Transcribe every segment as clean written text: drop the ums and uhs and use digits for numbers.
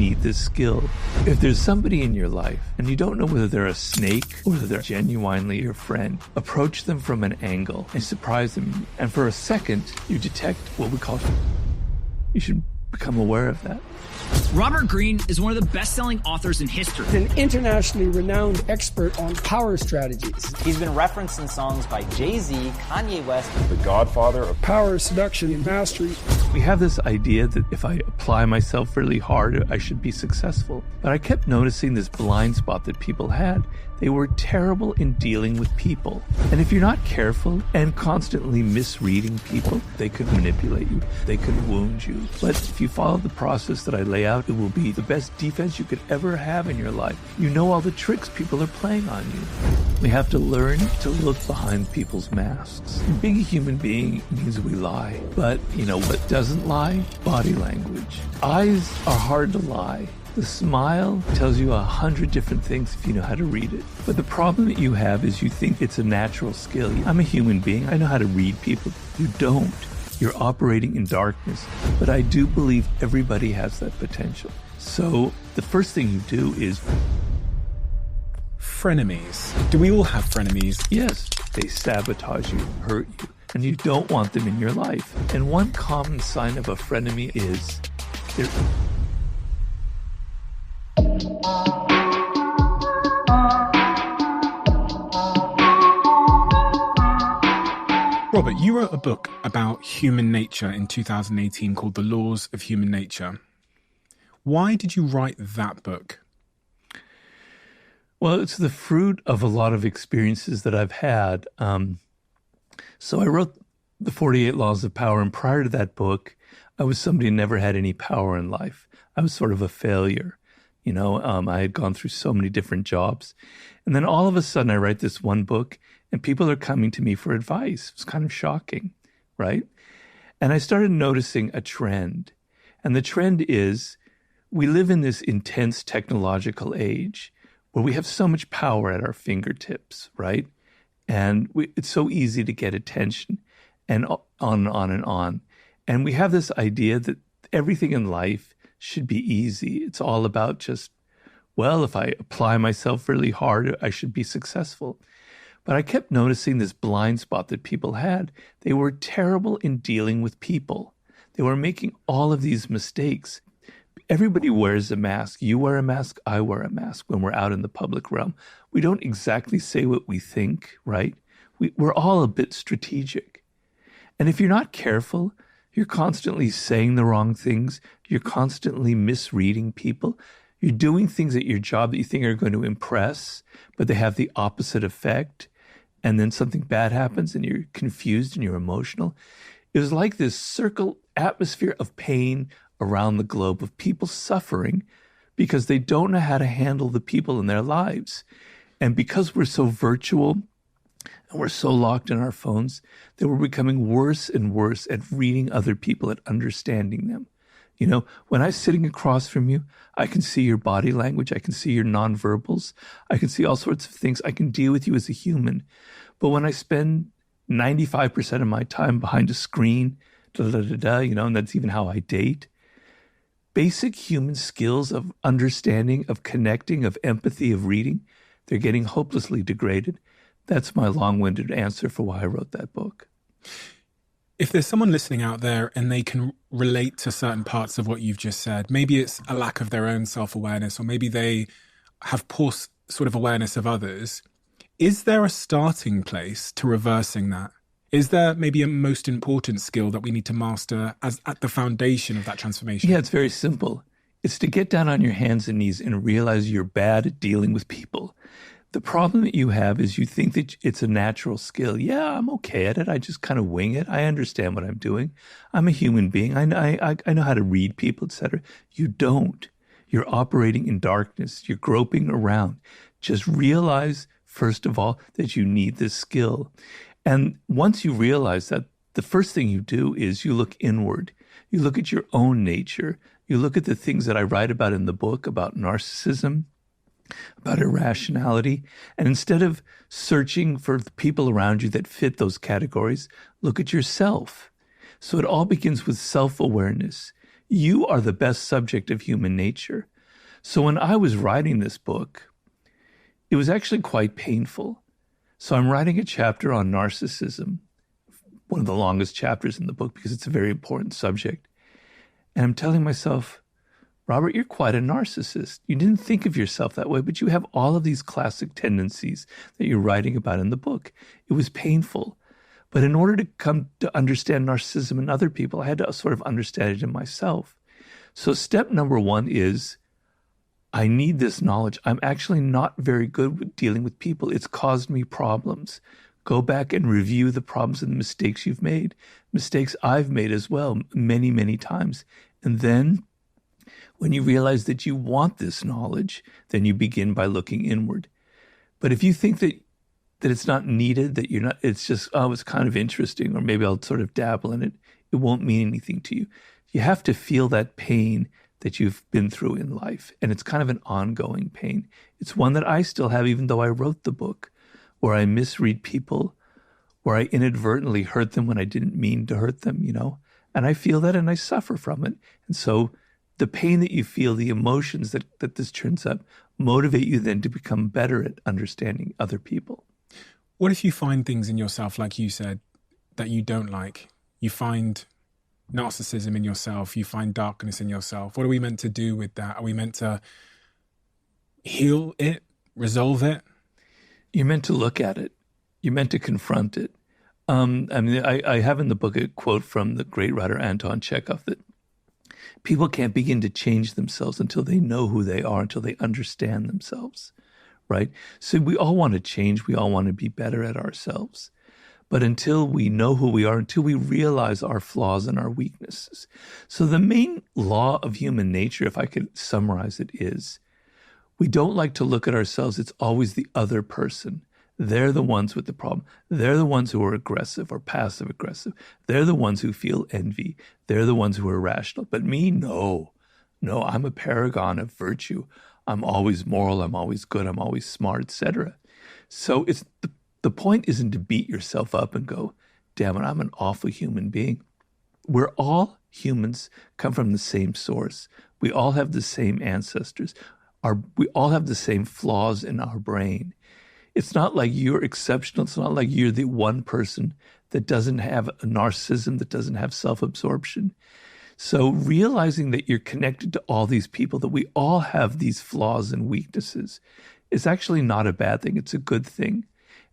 need this skill. If there's somebody in your life and you don't know whether they're a snake or whether they're genuinely your friend, approach them from an angle and surprise them. And for a second, you detect what we call... You should become aware of that. Robert Greene is one of the best-selling authors in history. An internationally renowned expert on power strategies. He's been referenced in songs by Jay-Z, Kanye West, the godfather of power, seduction, and mastery. We have this idea that if I apply myself really hard, I should be successful. But I kept noticing this blind spot that people had. They were terrible in dealing with people. And if you're not careful and constantly misreading people, they could manipulate you. They could wound you. But if you follow the process that I lay out, it will be the best defense you could ever have in your life. You know all the tricks people are playing on you. We have to learn to look behind people's masks. Being a human being means we lie. But, you know what doesn't lie? Body language. Eyes are hard to lie. The smile tells you 100 different things if you know how to read it. But the problem that you have is you think it's a natural skill. I'm a human being. I know how to read people. You don't. You're operating in darkness. But I do believe everybody has that potential. So the first thing you do is... Frenemies. Do we all have frenemies? Yes. They sabotage you, hurt you, and you don't want them in your life. And one common sign of a frenemy is... they're... Robert, you wrote a book about human nature in 2018 called The Laws of Human Nature. Why did you write that book? Well, it's the fruit of a lot of experiences that I've had. So I wrote The 48 Laws of Power, and prior to that book, I was somebody who never had any power in life. I was sort of a failure. You know, I had gone through so many different jobs. And then all of a sudden I write this one book and people are coming to me for advice. It's kind of shocking, right? And I started noticing a trend. And the trend is we live in this intense technological age where we have so much power at our fingertips, right? And it's so easy to get attention and on and on. And we have this idea that everything in life should be easy. It's all about just, well, if I apply myself really hard, I should be successful. But I kept noticing this blind spot that people had. They were terrible in dealing with people. They were making all of these mistakes. Everybody wears a mask. You wear a mask, I wear a mask when we're out in the public realm. We don't exactly say what we think, right? We're all a bit strategic. And if you're not careful, you're constantly saying the wrong things. You're constantly misreading people. You're doing things at your job that you think are going to impress, but they have the opposite effect. And then something bad happens and you're confused and you're emotional. It was like this circle atmosphere of pain around the globe of people suffering because they don't know how to handle the people in their lives. And because we're so virtual and we're so locked in our phones, that we're becoming worse and worse at reading other people, at understanding them. You know, when I'm sitting across from you, I can see your body language. I can see your nonverbals. I can see all sorts of things. I can deal with you as a human. But when I spend 95% of my time behind a screen, you know, and that's even how I date, basic human skills of understanding, of connecting, of empathy, of reading, they're getting hopelessly degraded. That's my long-winded answer for why I wrote that book. If there's someone listening out there and they can relate to certain parts of what you've just said, maybe it's a lack of their own self-awareness, or maybe they have poor sort of awareness of others, is there a starting place to reversing that? Is there maybe a most important skill that we need to master as at the foundation of that transformation? Yeah, it's very simple. It's to get down on your hands and knees and realize you're bad at dealing with people. The problem that you have is you think that it's a natural skill. Yeah, I'm okay at it. I just kind of wing it. I understand what I'm doing. I'm a human being. I know how to read people, etc. You don't. You're operating in darkness. You're groping around. Just realize, first of all, that you need this skill. And once you realize that, the first thing you do is you look inward. You look at your own nature. You look at the things that I write about in the book about narcissism, about irrationality. And instead of searching for the people around you that fit those categories, look at yourself. So it all begins with self-awareness. You are the best subject of human nature. So when I was writing this book, it was actually quite painful. So I'm writing a chapter on narcissism, one of the longest chapters in the book because it's a very important subject. And I'm telling myself, Robert, you're quite a narcissist. You didn't think of yourself that way, but you have all of these classic tendencies that you're writing about in the book. It was painful. But in order to come to understand narcissism in other people, I had to sort of understand it in myself. So step number one is, I need this knowledge. I'm actually not very good with dealing with people. It's caused me problems. Go back and review the problems and the mistakes you've made. Mistakes I've made as well, many, many times. And then when you realize that you want this knowledge, then you begin by looking inward. But if you think that it's not needed, that you're not, it's just, oh, it's kind of interesting, or maybe I'll sort of dabble in it, it won't mean anything to you. You have to feel that pain that you've been through in life. And it's kind of an ongoing pain. It's one that I still have, even though I wrote the book, where I misread people, where I inadvertently hurt them when I didn't mean to hurt them, and I feel that and I suffer from it. And so the pain that you feel, the emotions that this turns up, motivate you then to become better at understanding other people. What if you find things in yourself, like you said, that you don't like? You find narcissism in yourself, you find darkness in yourself. What are we meant to do with that? Are we meant to heal it, resolve it? You're meant to look at it. You're meant to confront it. I have in the book a quote from the great writer Anton Chekhov that people can't begin to change themselves until they know who they are, until they understand themselves, right? So we all want to change. We all want to be better at ourselves. But until we know who we are, until we realize our flaws and our weaknesses. So the main law of human nature, if I could summarize it, is we don't like to look at ourselves. It's always the other person. They're the ones with the problem. They're the ones who are aggressive or passive aggressive. They're the ones who feel envy. They're the ones who are rational. But me, no, I'm a paragon of virtue. I'm always moral. I'm always good. I'm always smart, etc. So it's the point isn't to beat yourself up and go, damn it, I'm an awful human being. We're all humans, come from the same source. We all have the same ancestors. We all have the same flaws in our brain. It's not like you're exceptional. It's not like you're the one person that doesn't have a narcissism, that doesn't have self-absorption. So realizing that you're connected to all these people, that we all have these flaws and weaknesses, is actually not a bad thing. It's a good thing.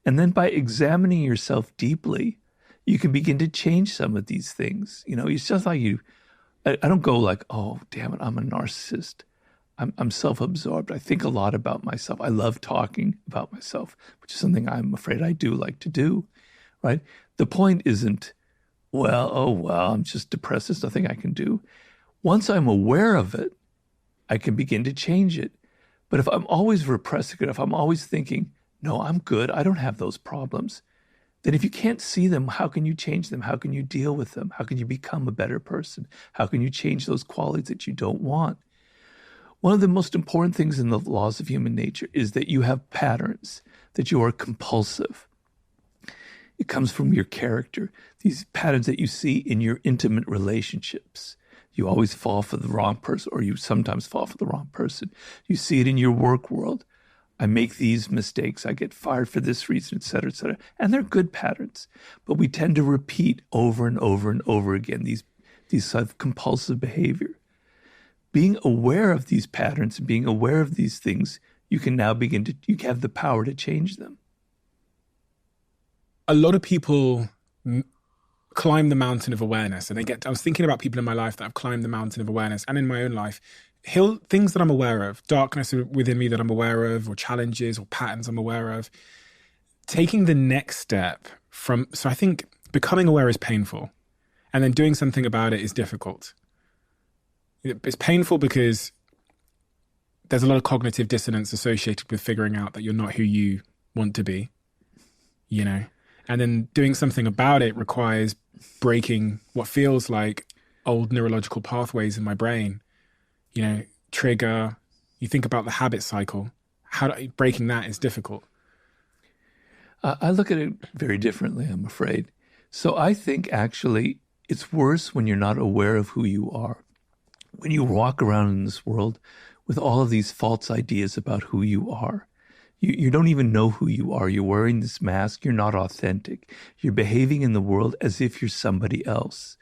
And then by examining yourself deeply, you can begin to change some of these things. It's just like I don't go like, oh, damn it, I'm a narcissist. I'm self-absorbed. I think a lot about myself. I love talking about myself, which is something I'm afraid I do like to do, right? The point isn't, I'm just depressed. There's nothing I can do. Once I'm aware of it, I can begin to change it. But if I'm always repressing it, if I'm always thinking, no, I'm good, I don't have those problems, then if you can't see them, how can you change them? How can you deal with them? How can you become a better person? How can you change those qualities that you don't want? One of the most important things in the laws of human nature is that you have patterns, that you are compulsive. It comes from your character, these patterns that you see in your intimate relationships. You always fall for the wrong person, or you sometimes fall for the wrong person. You see it in your work world. I make these mistakes. I get fired for this reason, et cetera, et cetera. And they're good patterns. But we tend to repeat over and over and over again these sort of compulsive behavior. Being aware of these patterns and being aware of these things, you can now you have the power to change them. A lot of people climb the mountain of awareness, and I was thinking about people in my life that have climbed the mountain of awareness, and in my own life, things that I'm aware of, darkness within me that I'm aware of, or challenges or patterns I'm aware of. Taking the next step so I think becoming aware is painful, and then doing something about it is difficult. It's painful because there's a lot of cognitive dissonance associated with figuring out that you're not who you want to be, and then doing something about it requires breaking what feels like old neurological pathways in my brain, trigger. You think about the habit cycle. Breaking that is difficult. I look at it very differently, I'm afraid. So I think actually it's worse when you're not aware of who you are. When you walk around in this world with all of these false ideas about who you are. You don't even know who you are. You're wearing this mask. You're not authentic. You're behaving in the world as if you're somebody else.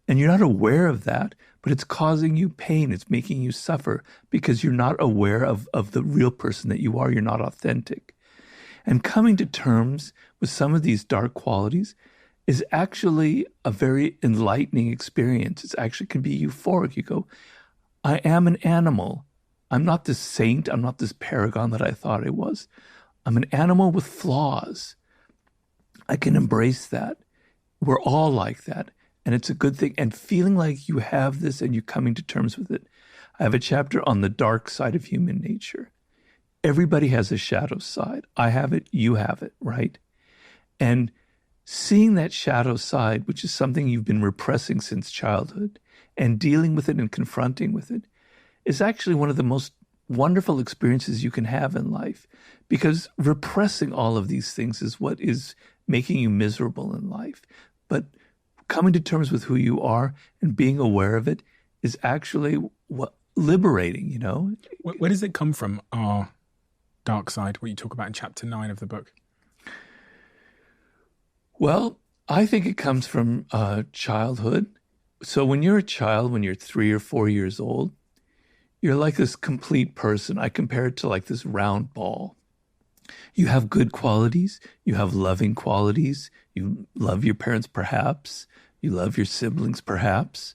And you're not aware of that, but it's causing you pain. It's making you suffer because you're not aware of the real person that you are. You're not authentic. And coming to terms with some of these dark qualities is actually a very enlightening experience. It actually can be euphoric. You go, I am an animal. I'm not this saint. I'm not this paragon that I thought I was. I'm an animal with flaws. I can embrace that. We're all like that. And it's a good thing. And feeling like you have this and you're coming to terms with it. I have a chapter on the dark side of human nature. Everybody has a shadow side. I have it. You have it, right? And seeing that shadow side, which is something you've been repressing since childhood, and dealing with it and confronting with it, is actually one of the most wonderful experiences you can have in life, because repressing all of these things is what is making you miserable in life. But coming to terms with who you are and being aware of it is actually liberating, you know? Where does it come from, our dark side, what you talk about in chapter 9 of the book? Well, I think it comes from childhood. So when you're a child, when you're 3 or 4 years old, you're like this complete person. I compare it to like this round ball. You have good qualities. You have loving qualities. You love your parents, perhaps. You love your siblings, perhaps.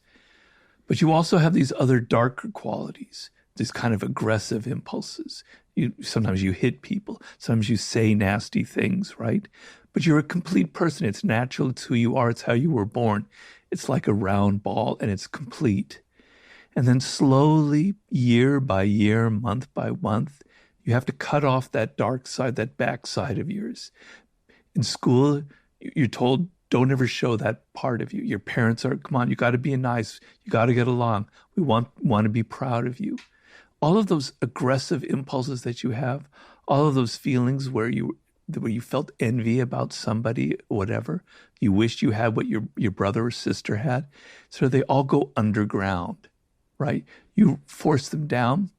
But you also have these other darker qualities, these kind of aggressive impulses. Sometimes you hit people. Sometimes you say nasty things, right? But you're a complete person. It's natural. It's who you are. It's how you were born. It's like a round ball, and it's complete. And then slowly, year by year, month by month, you have to cut off that dark side, that back side of yours. In school, you're told, don't ever show that part of you. Your parents are, come on, you got to be nice. You got to get along. We want to be proud of you. All of those aggressive impulses that you have, all of those feelings where you felt envy about somebody, whatever, you wished you had what your brother or sister had. So they all go underground, right? You force them down.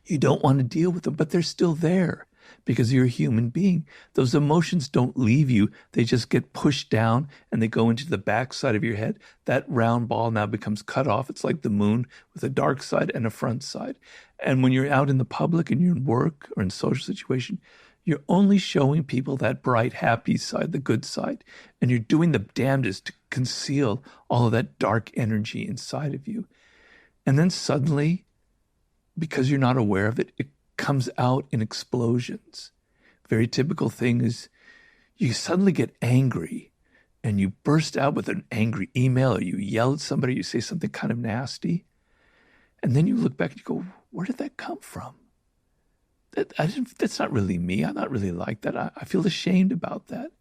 You don't want to deal with them, but they're still there because you're a human being. Those emotions don't leave you. They just get pushed down and they go into the back side of your head. That round ball now becomes cut off. It's like the moon with a dark side and a front side. And when you're out in the public and you're in work or in social situation, you're only showing people that bright, happy side, the good side. And you're doing the damnedest to conceal all of that dark energy inside of you. And then suddenly, because you're not aware of it, it comes out in explosions. Very typical thing is you suddenly get angry and you burst out with an angry email, or you yell at somebody, you say something kind of nasty. And then you look back and you go, where did that come from? That's not really me. I'm not really like that. I feel ashamed about that.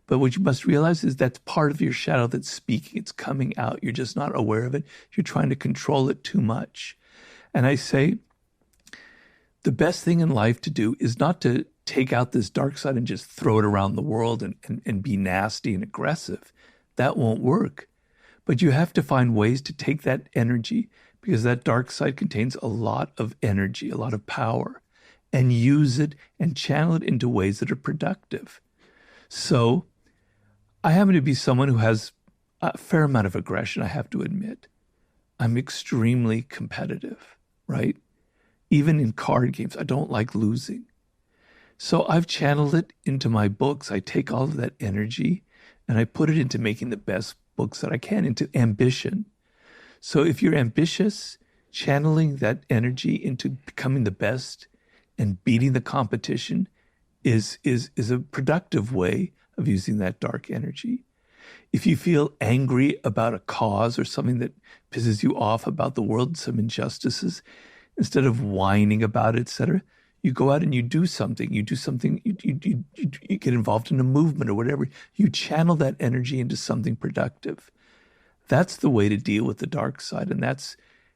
But what you must realize is that's part of your shadow that's speaking. It's coming out. You're just not aware of it. You're trying to control it too much. And I say, the best thing in life to do is not to take out this dark side and just throw it around the world and be nasty and aggressive. That won't work. But you have to find ways to take that energy, because that dark side contains a lot of energy, a lot of power, and use it and channel it into ways that are productive. So I happen to be someone who has a fair amount of aggression, I have to admit. I'm extremely competitive, right? Even in card games, I don't like losing. So I've channeled it into my books. I take all of that energy and I put it into making the best books that I can, into ambition. So if you're ambitious, channeling that energy into becoming the best and beating the competition is a productive way of using that dark energy. If you feel angry about a cause or something that pisses you off about the world, some injustices, instead of whining about it, etc., you go out and you do something. You get involved in a movement or whatever. You channel that energy into something productive. That's the way to deal with the dark side. And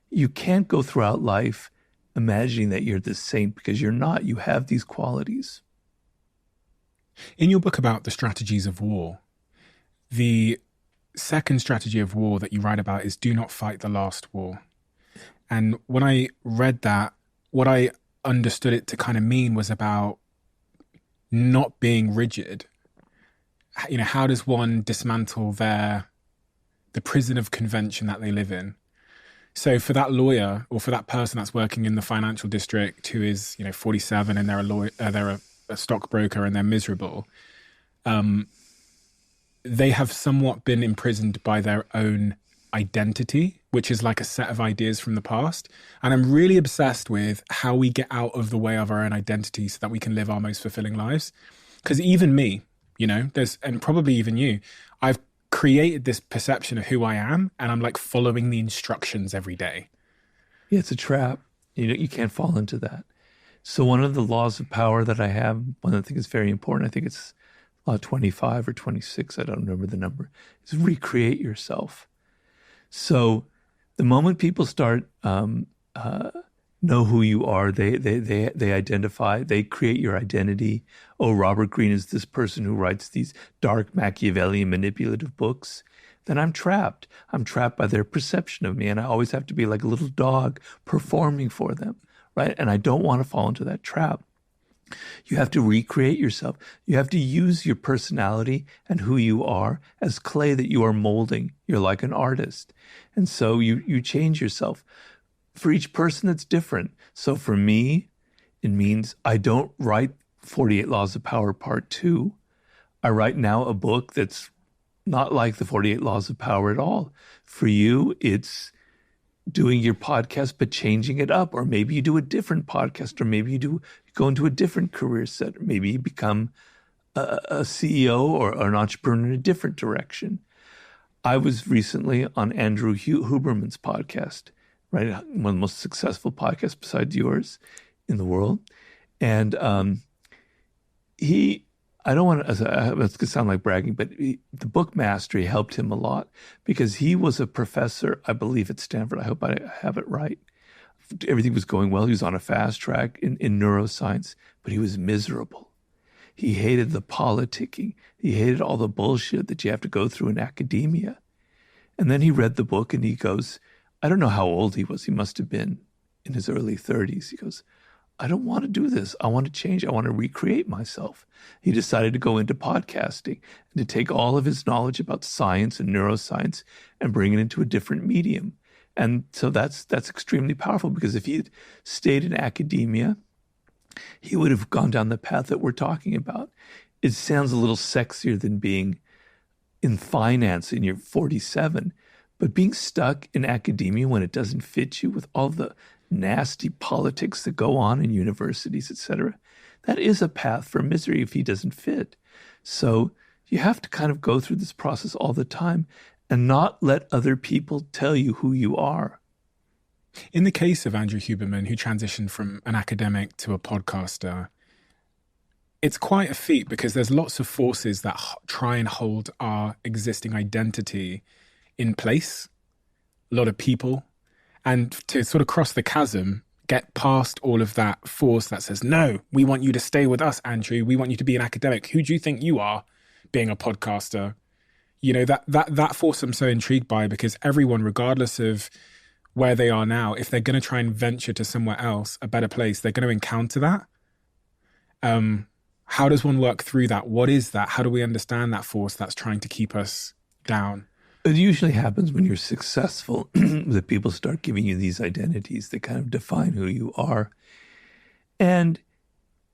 you can't go throughout life imagining that you're this saint, because you're not. You have these qualities. In your book about the strategies of war, the second strategy of war that you write about is do not fight the last war. And when I read that, what I understood it to kind of mean was about not being rigid. You know, how does one dismantle the prison of convention that they live in? So for that lawyer or for that person that's working in the financial district who is, 47 and they're a lawyer, they're a stockbroker and they're miserable, they have somewhat been imprisoned by their own identity, which is like a set of ideas from the past. And I'm really obsessed with how we get out of the way of our own identity so that we can live our most fulfilling lives. Because even me, and probably even you, I've created this perception of who I am, and I'm like following the instructions every day. Yeah, it's a trap. You can't fall into that. So one of the laws of power that I have, one that I think is very important, I think it's law 25 or 26, I don't remember the number, is recreate yourself. So the moment people start know who you are, they identify, they create your identity. Oh, Robert Greene is this person who writes these dark Machiavellian manipulative books. Then I'm trapped. I'm trapped by their perception of me, and I always have to be like a little dog performing for them, right? And I don't want to fall into that trap. You have to recreate yourself. You have to use your personality and who you are as clay that you are molding. You're like an artist. And so you change yourself. For each person, it's different. So for me, it means I don't write 48 Laws of Power Part 2. I write now a book that's not like the 48 Laws of Power at all. For you, it's doing your podcast, but changing it up. Or maybe you do a different podcast, or maybe you go into a different career set. Or maybe you become a CEO or an entrepreneur in a different direction. I was recently on Andrew Huberman's podcast, right? One of the most successful podcasts besides yours in the world. And I don't want to, it's going to sound like bragging, but the book mastery helped him a lot because he was a professor, I believe, at Stanford. I hope I have it right. Everything was going well. He was on a fast track in neuroscience, but he was miserable. He hated the politicking. He hated all the bullshit that you have to go through in academia. And then he read the book and he goes, I don't know how old he was. He must have been in his early 30s. He goes, I don't want to do this. I want to change. I want to recreate myself. He decided to go into podcasting and to take all of his knowledge about science and neuroscience and bring it into a different medium. And so that's extremely powerful because if he had stayed in academia, he would have gone down the path that we're talking about. It sounds a little sexier than being in finance and you're 47, but being stuck in academia when it doesn't fit you with all the nasty politics that go on in universities, etc., that is a path for misery if he doesn't fit. So you have to kind of go through this process all the time and not let other people tell you who you are. In the case of Andrew Huberman, who transitioned from an academic to a podcaster, it's quite a feat because there's lots of forces that try and hold our existing identity in place, a lot of people, and to sort of cross the chasm, get past all of that force that says, no, we want you to stay with us, Andrew. We want you to be an academic. Who do you think you are being a podcaster? That force I'm so intrigued by because everyone, regardless of where they are now, if they're going to try and venture to somewhere else, a better place, they're going to encounter that. How does one work through that? What is that? How do we understand that force that's trying to keep us down? It usually happens when you're successful that people start giving you these identities that kind of define who you are. And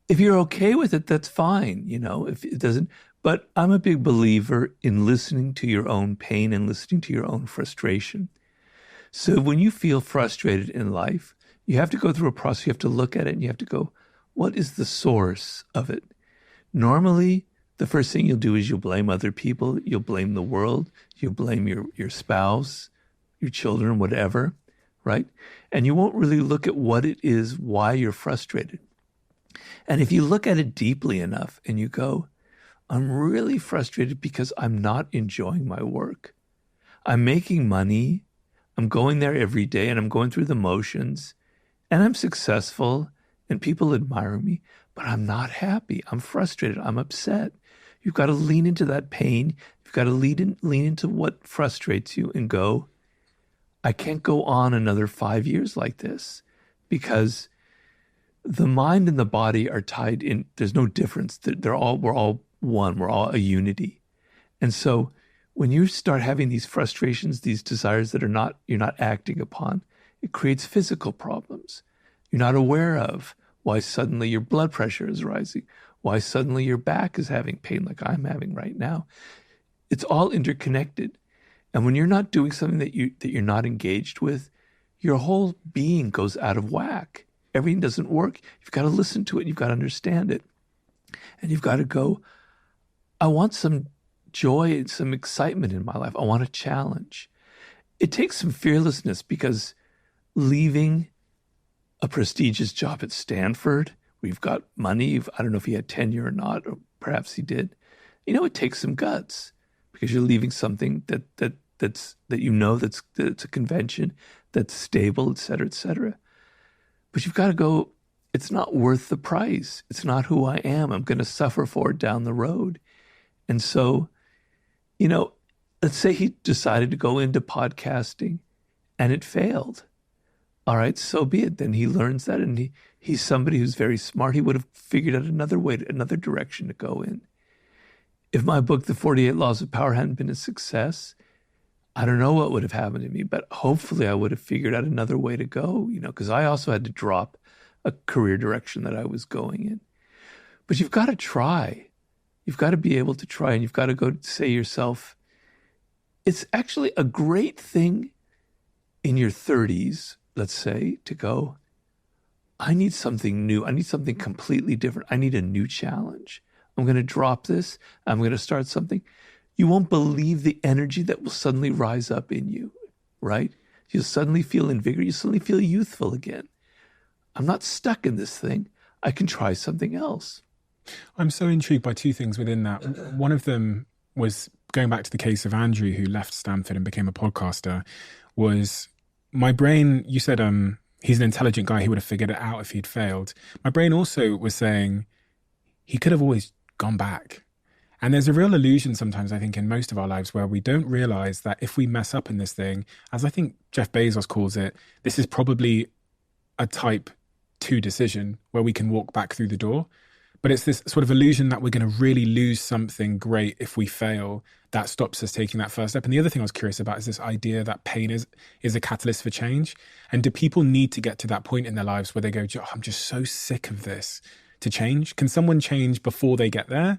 if you're okay with it, that's fine, if it doesn't. But I'm a big believer in listening to your own pain and listening to your own frustration. So when you feel frustrated in life, you have to go through a process. You have to look at it and you have to go, what is the source of it? Normally, the first thing you'll do is you'll blame other people. You'll blame the world. You'll blame your spouse, your children, whatever, right? And you won't really look at what it is, why you're frustrated. And if you look at it deeply enough and you go, I'm really frustrated because I'm not enjoying my work. I'm making money. I'm going there every day and I'm going through the motions and I'm successful and people admire me, but I'm not happy. I'm frustrated. I'm upset. You've got to lean into that pain. You've got to lean into what frustrates you and go, I can't go on another 5 years like this because the mind and the body are tied in. There's no difference. We're all one. We're all a unity. And so when you start having these frustrations, these desires that you're not acting upon, it creates physical problems. You're not aware of why suddenly your blood pressure is rising, why suddenly your back is having pain like I'm having right now. It's all interconnected. And when you're not doing something that you're not engaged with, your whole being goes out of whack. Everything doesn't work. You've got to listen to it. You've got to understand it. And you've got to go, I want some joy and some excitement in my life. I want a challenge. It takes some fearlessness, because leaving a prestigious job at Stanford, where you've got money, I don't know if he had tenure or not, or perhaps he did. It takes some guts, because you're leaving something that's a convention, that's stable, et cetera, et cetera. But you've got to go, it's not worth the price. It's not who I am. I'm going to suffer for it down the road. And so, let's say he decided to go into podcasting and it failed. All right, so be it. Then he learns that, and he's somebody who's very smart. He would have figured out another direction to go in. If my book, The 48 Laws of Power, hadn't been a success, I don't know what would have happened to me, but hopefully I would have figured out another way to go, because I also had to drop a career direction that I was going in. But you've got to try. You've got to be able to try, and you've got to go say to yourself, it's actually a great thing in your 30s, let's say, to go, I need something new. I need something completely different. I need a new challenge. I'm going to drop this. I'm going to start something. You won't believe the energy that will suddenly rise up in you, right? You'll suddenly feel invigorated. You'll suddenly feel youthful again. I'm not stuck in this thing. I can try something else. I'm so intrigued by two things within that. One of them was going back to the case of Andrew, who left Stanford and became a podcaster, was my brain, you said he's an intelligent guy, he would have figured it out if he'd failed. My brain also was saying he could have always gone back. And there's a real illusion sometimes, I think, in most of our lives where we don't realize that if we mess up in this thing, as I think Jeff Bezos calls it, this is probably a type 2 decision where we can walk back through the door. But it's this sort of illusion that we're going to really lose something great if we fail that stops us taking that first step. And the other thing I was curious about is this idea that pain is a catalyst for change. And do people need to get to that point in their lives where they go, I'm just so sick of this, to change? Can someone change before they get there?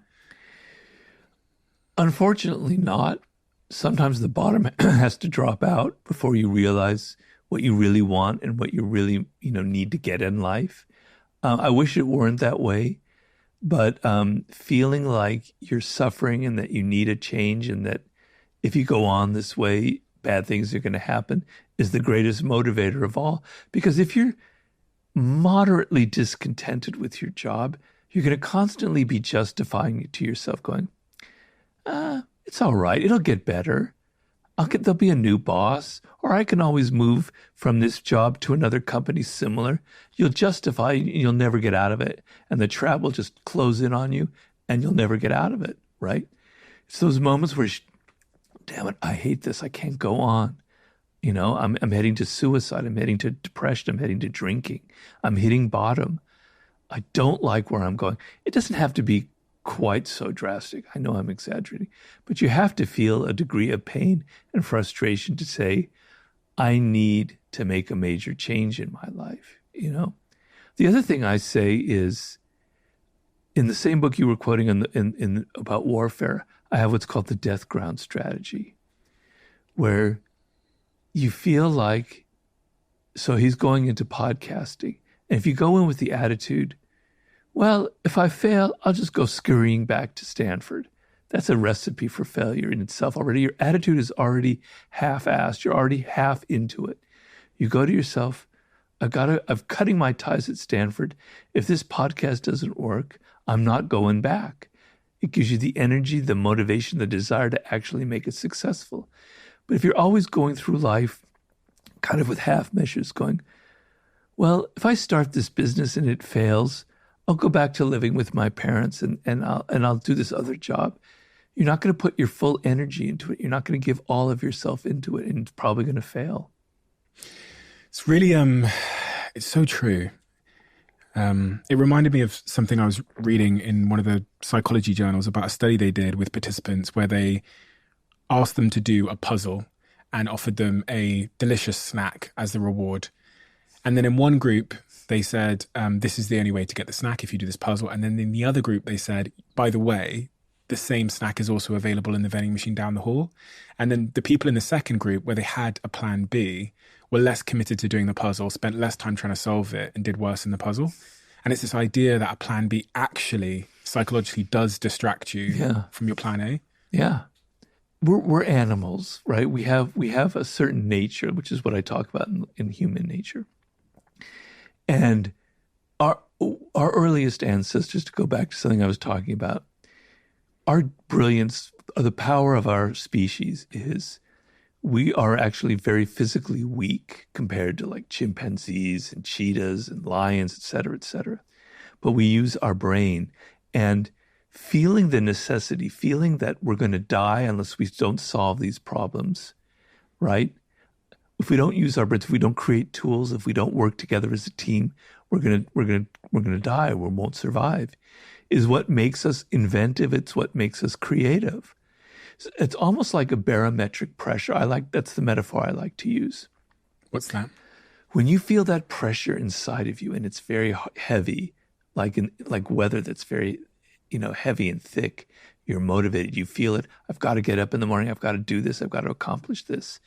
Unfortunately not. Sometimes the bottom has to drop out before you realize what you really want and what you really need to get in life. I wish it weren't that way. But feeling like you're suffering and that you need a change and that if you go on this way, bad things are going to happen is the greatest motivator of all. Because if you're moderately discontented with your job, you're going to constantly be justifying it to yourself going, it's all right. It'll get better. There'll be a new boss, or I can always move from this job to another company similar. You'll justify, you'll never get out of it. And the trap will just close in on you and you'll never get out of it, right? It's those moments where, damn it, I hate this. I can't go on. I'm heading to suicide. I'm heading to depression. I'm heading to drinking. I'm hitting bottom. I don't like where I'm going. It doesn't have to be quite so drastic. I know I'm exaggerating, but you have to feel a degree of pain and frustration to say, I need to make a major change in my life. The other thing I say is, in the same book you were quoting in about warfare, I have what's called the death ground strategy, where you feel like, so he's going into podcasting, and if you go in with the attitude, well, if I fail, I'll just go scurrying back to Stanford. That's a recipe for failure in itself already. Your attitude is already half-assed. You're already half into it. You go to yourself, I'm cutting my ties at Stanford. If this podcast doesn't work, I'm not going back. It gives you the energy, the motivation, the desire to actually make it successful. But if you're always going through life kind of with half measures going, well, if I start this business and it fails, I'll go back to living with my parents and I'll do this other job. You're not going to put your full energy into it. You're not going to give all of yourself into it, and it's probably going to fail. It's really, it's so true. It reminded me of something I was reading in one of the psychology journals about a study they did with participants where they asked them to do a puzzle and offered them a delicious snack as the reward. And then in one group, they said, this is the only way to get the snack if you do this puzzle. And then in the other group, they said, by the way, the same snack is also available in the vending machine down the hall. And then the people in the second group, where they had a plan B, were less committed to doing the puzzle, spent less time trying to solve it, and did worse in the puzzle. And it's this idea that a plan B actually psychologically does distract you from your plan A. Yeah. We're animals, right? We have a certain nature, which is what I talk about in human nature. And our earliest ancestors, to go back to something I was talking about, our brilliance, or the power of our species is we are actually very physically weak compared to like chimpanzees and cheetahs and lions, et cetera, but we use our brain. And feeling the necessity, feeling that we're going to die unless we don't solve these problems, right? If we don't use our brains, if we don't create tools, if we don't work together as a team, we're gonna die. We won't survive. Is what makes us inventive. It's what makes us creative. It's almost like a barometric pressure. That's the metaphor I like to use. What's that? When you feel that pressure inside of you and it's very heavy, like weather that's very, heavy and thick, you're motivated, you feel it. I've got to get up in the morning. I've got to do this. I've got to accomplish this.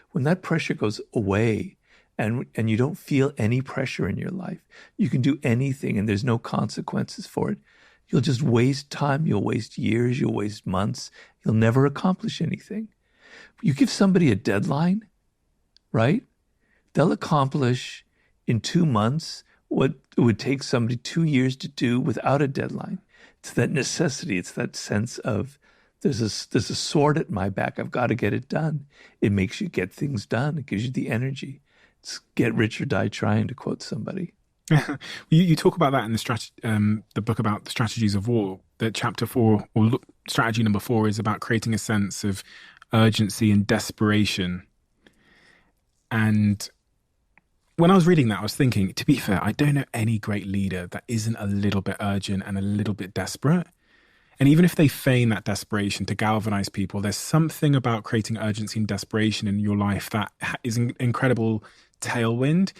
When that pressure goes away and you don't feel any pressure in your life, you can do anything and there's no consequences for it. You'll just waste time. You'll waste years. You'll waste months. You'll never accomplish anything. You give somebody a deadline, right? They'll accomplish in 2 months what it would take somebody 2 years to do without a deadline. It's that necessity. It's that sense of there's a sword at my back. I've got to get it done. It makes you get things done. It gives you the energy. It's get rich or die trying, to quote somebody. You talk about that in the book about the strategies of war. That chapter 4, or strategy number 4, is about creating a sense of urgency and desperation. And when I was reading that, I was thinking, to be fair, I don't know any great leader that isn't a little bit urgent and a little bit desperate. And even if they feign that desperation to galvanize people, there's something about creating urgency and desperation in your life that is an incredible tailwind.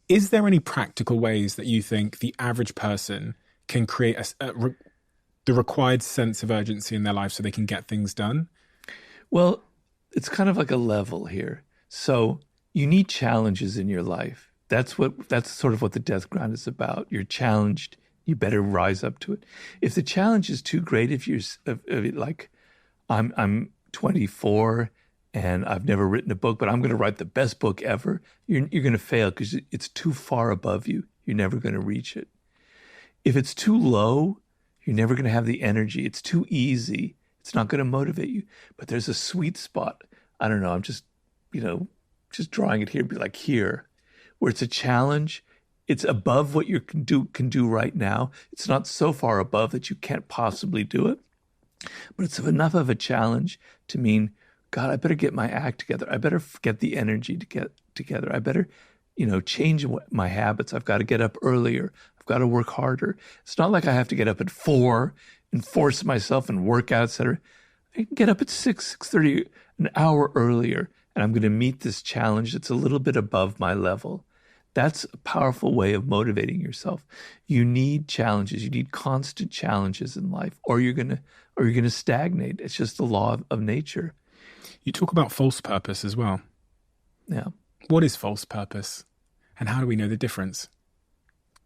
Is there any practical ways that you think the average person can create the required sense of urgency in their life so they can get things done? Well, it's kind of like a level here. So you need challenges in your life. That's sort of what the death grind is about. You're challenged. You better rise up to it. If the challenge is too great, if you're like, I'm 24 and I've never written a book, but I'm going to write the best book ever, you're going to fail because it's too far above you. You're never going to reach it. If it's too low, you're never going to have the energy. It's too easy. It's not going to motivate you. But there's a sweet spot. I don't know. I'm just drawing it here, be like here, where it's a challenge. It's above what you can do right now. It's not so far above that you can't possibly do it, but it's enough of a challenge to mean, God, I better get my act together. I better get the energy to get together. I better, change my habits. I've got to get up earlier. I've got to work harder. It's not like I have to get up at 4 and force myself and work out, et cetera. I can get up at 6:30, an hour earlier, and I'm going to meet this challenge that's a little bit above my level. That's a powerful way of motivating yourself. You need challenges. You need constant challenges in life, or you're gonna stagnate. It's just the law of nature. You talk about false purpose as well. Yeah. What is false purpose, and how do we know the difference?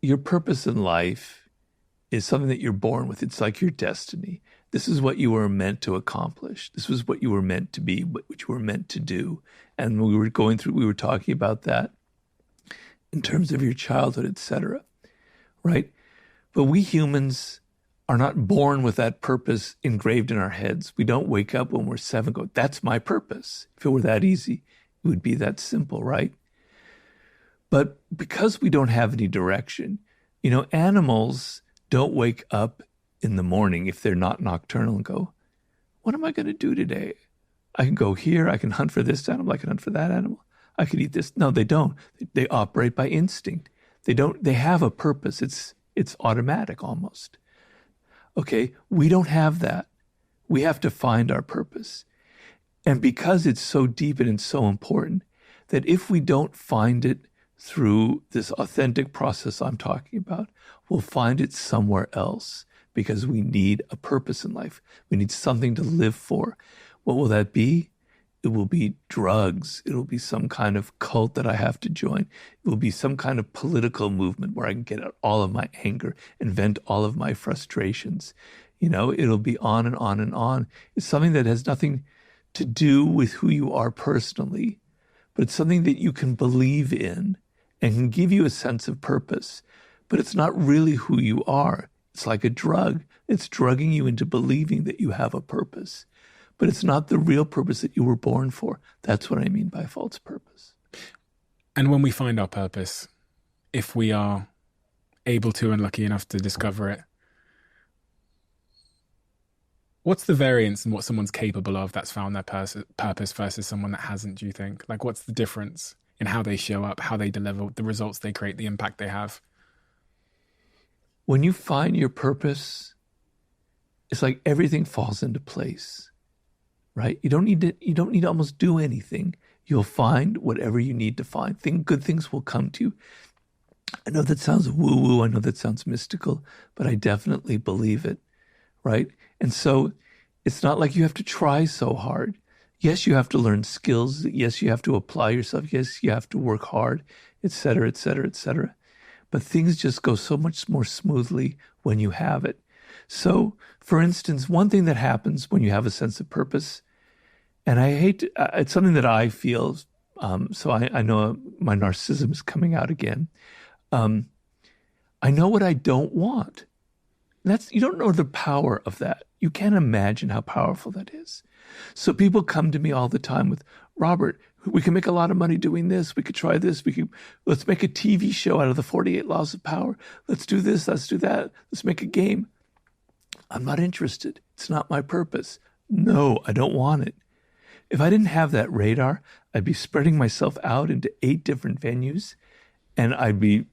Your purpose in life is something that you're born with. It's like your destiny. This is what you were meant to accomplish. This was what you were meant to be, what you were meant to do. And we were talking about that in terms of your childhood, et cetera, right? But we humans are not born with that purpose engraved in our heads. We don't wake up when we're 7 and go, that's my purpose. If it were that easy, it would be that simple, right? But because we don't have any direction, animals don't wake up in the morning if they're not nocturnal and go, what am I going to do today? I can go here. I can hunt for this animal. I can hunt for that animal. I could eat this. No, they don't. They operate by instinct. They have a purpose. It's automatic almost. Okay, we don't have that. We have to find our purpose. And because it's so deep and it's so important, that if we don't find it through this authentic process I'm talking about, we'll find it somewhere else because we need a purpose in life. We need something to live for. What will that be? It will be drugs. It'll be some kind of cult that I have to join. It will be some kind of political movement where I can get out all of my anger and vent all of my frustrations. It'll be on and on and on. It's something that has nothing to do with who you are personally, but it's something that you can believe in and can give you a sense of purpose. But it's not really who you are. It's like a drug. It's drugging you into believing that you have a purpose. But it's not the real purpose that you were born for. That's what I mean by false purpose. And when we find our purpose, if we are able to and lucky enough to discover it, what's the variance in what someone's capable of that's found their purpose versus someone that hasn't, do you think? Like, what's the difference in how they show up, how they deliver, the results they create, the impact they have? When you find your purpose, it's like everything falls into place, right? You don't need to almost do anything. You'll find whatever you need to find. Good things will come to you. I know that sounds woo-woo. I know that sounds mystical, but I definitely believe it, right? And so it's not like you have to try so hard. Yes, you have to learn skills. Yes, you have to apply yourself. Yes, you have to work hard, et cetera, et cetera, et cetera. But things just go so much more smoothly when you have it. So, for instance, one thing that happens when you have a sense of purpose, and it's something that I feel, so I know my narcissism is coming out again. I know what I don't want. You don't know the power of that. You can't imagine how powerful that is. So people come to me all the time with, Robert, we can make a lot of money doing this. We could try this. Let's make a TV show out of the 48 Laws of Power. Let's do this. Let's do that. Let's make a game. I'm not interested. It's not my purpose. No, I don't want it. If I didn't have that radar, I'd be spreading myself out into 8 different venues, and I'd be,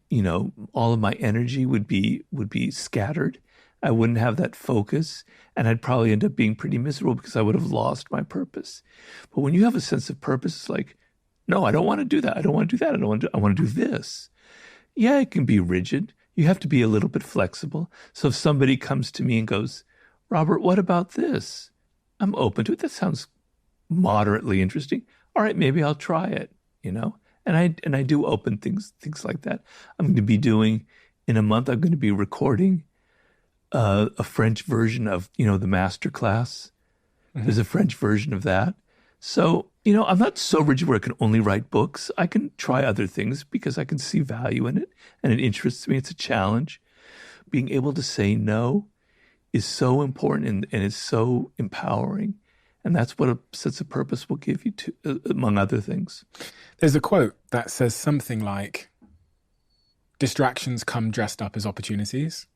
all of my energy would be scattered. I wouldn't have that focus, and I'd probably end up being pretty miserable because I would have lost my purpose. But when you have a sense of purpose, it's like, no, I don't want to do that. I don't want to do that. I want to do this. Yeah, it can be rigid. You have to be a little bit flexible. So if somebody comes to me and goes, Robert, what about this? I'm open to it. That sounds moderately interesting. All right, maybe I'll try it, And I do open things like that. I'm going to be doing, in a month, I'm going to be recording a French version of, the master class. Mm-hmm. There's a French version of that. So, I'm not so rigid where I can only write books. I can try other things because I can see value in it and it interests me. It's a challenge. Being able to say no is so important and it's so empowering. And that's what a sense of purpose will give you, among other things. There's a quote that says something like, distractions come dressed up as opportunities.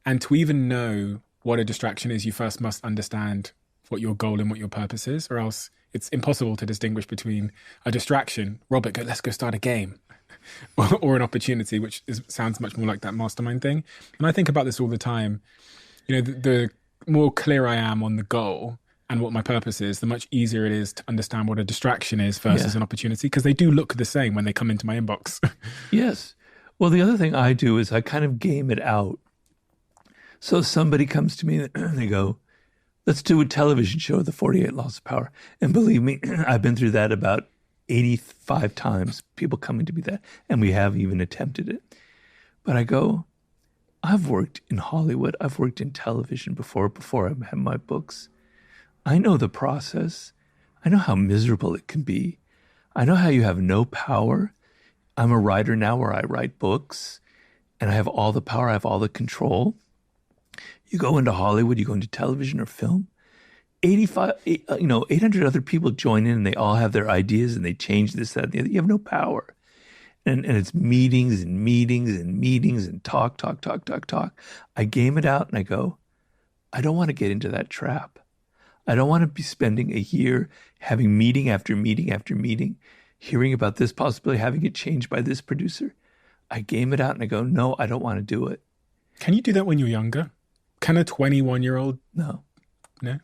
And to even know what a distraction is, you first must understand what your goal and what your purpose is, or else it's impossible to distinguish between a distraction, Robert, let's go start a game, or an opportunity, which sounds much more like that mastermind thing. And I think about this all the time. The more clear I am on the goal and what my purpose is, the much easier it is to understand what a distraction is versus an opportunity, because they do look the same when they come into my inbox. Yes. Well, the other thing I do is I kind of game it out. So somebody comes to me and they go, let's do a television show, The 48 Laws of Power. And believe me, I've been through that about 85 times, people coming to me that, and we have even attempted it. But I go, I've worked in Hollywood. I've worked in television before I had my books. I know the process. I know how miserable it can be. I know how you have no power. I'm a writer now where I write books and I have all the power. I have all the control. You go into Hollywood, you go into television or film, 800 other people join in and they all have their ideas and they change this, that, and the other. You have no power. And it's meetings and meetings and meetings and talk. I game it out and I go, I don't want to get into that trap. I don't want to be spending a year having meeting after meeting after meeting, hearing about this possibility, having it changed by this producer. I game it out and I go, no, I don't want to do it. Can you do that when you're younger? Can a 21-year-old? No. No?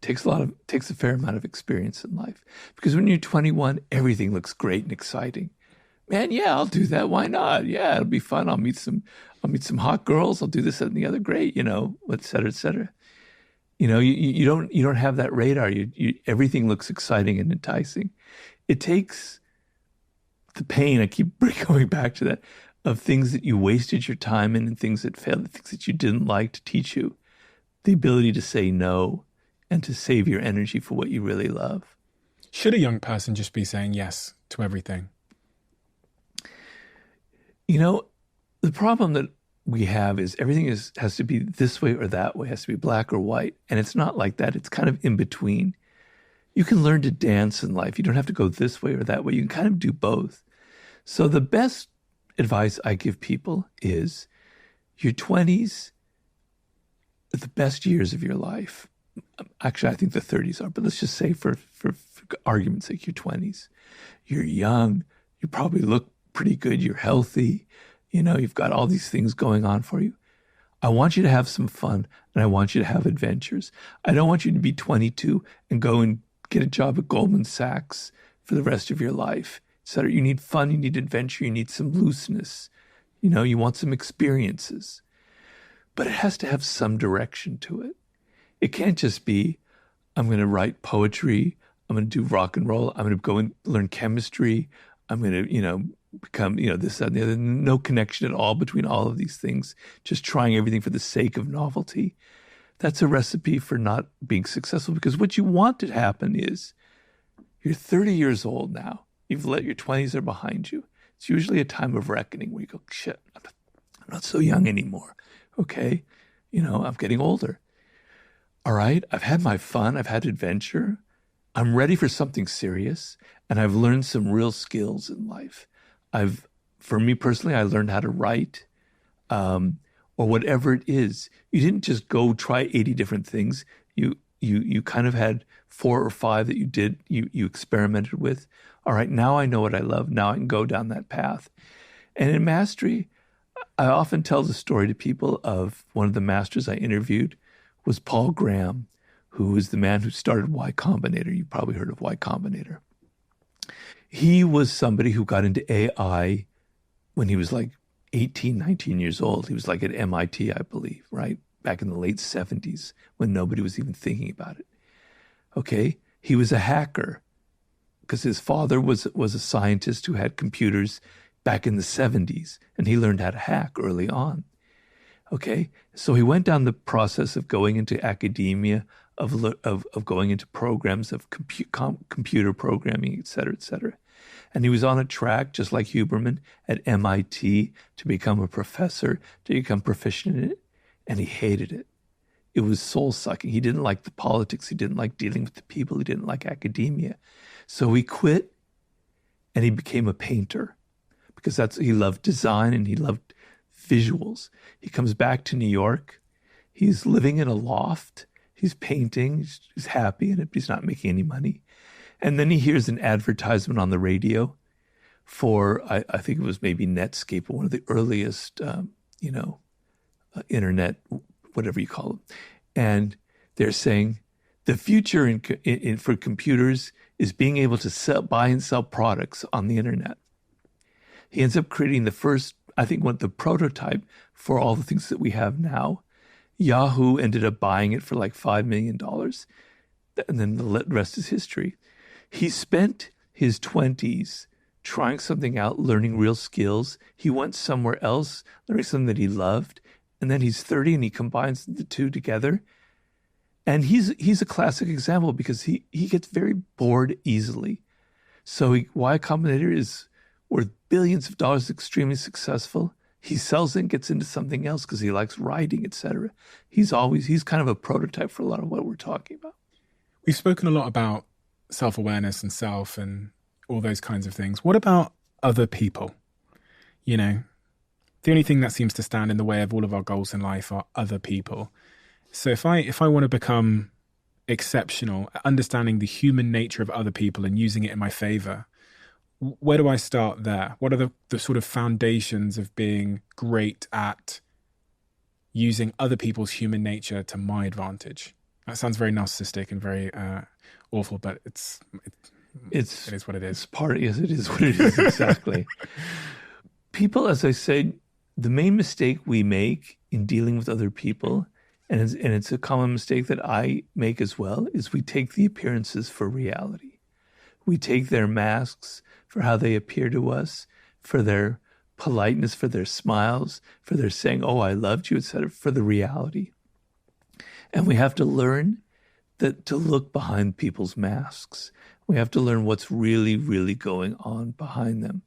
Takes a fair amount of experience in life. Because when you're 21, everything looks great and exciting. Man, yeah, I'll do that. Why not? Yeah, it'll be fun. I'll meet some hot girls. I'll do this and the other. Great, et cetera, et cetera. You don't have that radar. Everything looks exciting and enticing. It takes the pain. I keep going back to that, of things that you wasted your time in and things that failed, things that you didn't like, to teach you the ability to say no and to save your energy for what you really love. Should a young person just be saying yes to everything? The problem that we have is everything has to be this way or that way, has to be black or white. And it's not like that. It's kind of in between. You can learn to dance in life. You don't have to go this way or that way. You can kind of do both. So the best advice I give people is your 20s are the best years of your life. Actually, I think the 30s are, but let's just say for argument's sake, your 20s. You're young. You probably look pretty good. You're healthy. You've got all these things going on for you. I want you to have some fun, and I want you to have adventures. I don't want you to be 22 and go and get a job at Goldman Sachs for the rest of your life. So you need fun, you need adventure, you need some looseness. You want some experiences. But it has to have some direction to it. It can't just be, I'm going to write poetry, I'm going to do rock and roll, I'm going to go and learn chemistry, I'm going to, become, this, that, and the other. No connection at all between all of these things, just trying everything for the sake of novelty. That's a recipe for not being successful, because what you want to happen is you're 30 years old now. You've let your 20s are behind you. It's usually a time of reckoning where you go, shit, I'm not so young anymore. Okay. I'm getting older. All right. I've had my fun. I've had adventure. I'm ready for something serious. And I've learned some real skills in life. For me personally, I learned how to write, or whatever it is. You didn't just go try 80 different things. You kind of had 4 or 5 that you did, you experimented with. All right, now I know what I love. Now I can go down that path. And in mastery, I often tell the story to people of one of the masters I interviewed was Paul Graham, who was the man who started Y Combinator. You probably heard of Y Combinator. He was somebody who got into AI when he was like 18, 19 years old. He was like at MIT, I believe, right? Back in the late 70s when nobody was even thinking about it. Okay? He was a hacker because his father was a scientist who had computers back in the 70s, and he learned how to hack early on. Okay? So he went down the process of going into academia, of going into programs of computer programming, et cetera, et cetera. And he was on a track, just like Huberman, at MIT to become a professor, to become proficient in it. And he hated it. It was soul-sucking. He didn't like the politics. He didn't like dealing with the people. He didn't like academia. So he quit and he became a painter because he loved design and he loved visuals. He comes back to New York. He's living in a loft. He's painting. He's happy in it, but he's not making any money. And then he hears an advertisement on the radio for, I think it was maybe Netscape, one of the earliest, internet, whatever you call them. And they're saying the future for computers is being able to buy and sell products on the internet. He ends up creating the first, I think, the prototype for all the things that we have now. Yahoo ended up buying it for like $5 million. And then the rest is history. He spent his 20s trying something out, learning real skills. He went somewhere else, learning something that he loved. And then he's 30 and he combines the two together. And he's a classic example because he gets very bored easily. So Y Combinator is worth billions of dollars, extremely successful. He sells it and gets into something else because he likes writing, etc. He's kind of a prototype for a lot of what we're talking about. We've spoken a lot about self-awareness and self and all those kinds of things. What about other people? The only thing that seems to stand in the way of all of our goals in life are other people. So if I want to become exceptional at understanding the human nature of other people and using it in my favor, where do I start there? What are the sort of foundations of being great at using other people's human nature to my advantage? That sounds very narcissistic and very awful, but it is what it is. Yes, it is what it is, exactly. People, as I said, the main mistake we make in dealing with other people, and it's a common mistake that I make as well, is we take the appearances for reality. We take their masks for how they appear to us, for their politeness, for their smiles, for their saying, oh, I loved you, etc., for the reality. And we have to learn to look behind people's masks. We have to learn what's really, really going on behind them.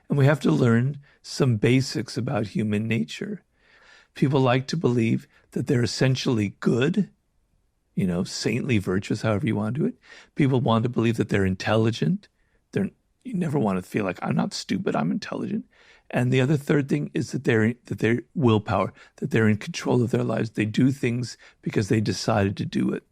And we have to learn some basics about human nature. People like to believe that they're essentially good, saintly, virtuous, however you want to do it. People want to believe that they're intelligent. You never want to feel like, I'm not stupid, I'm intelligent. And the other third thing is that they're willpower, that they're in control of their lives. They do things because they decided to do it.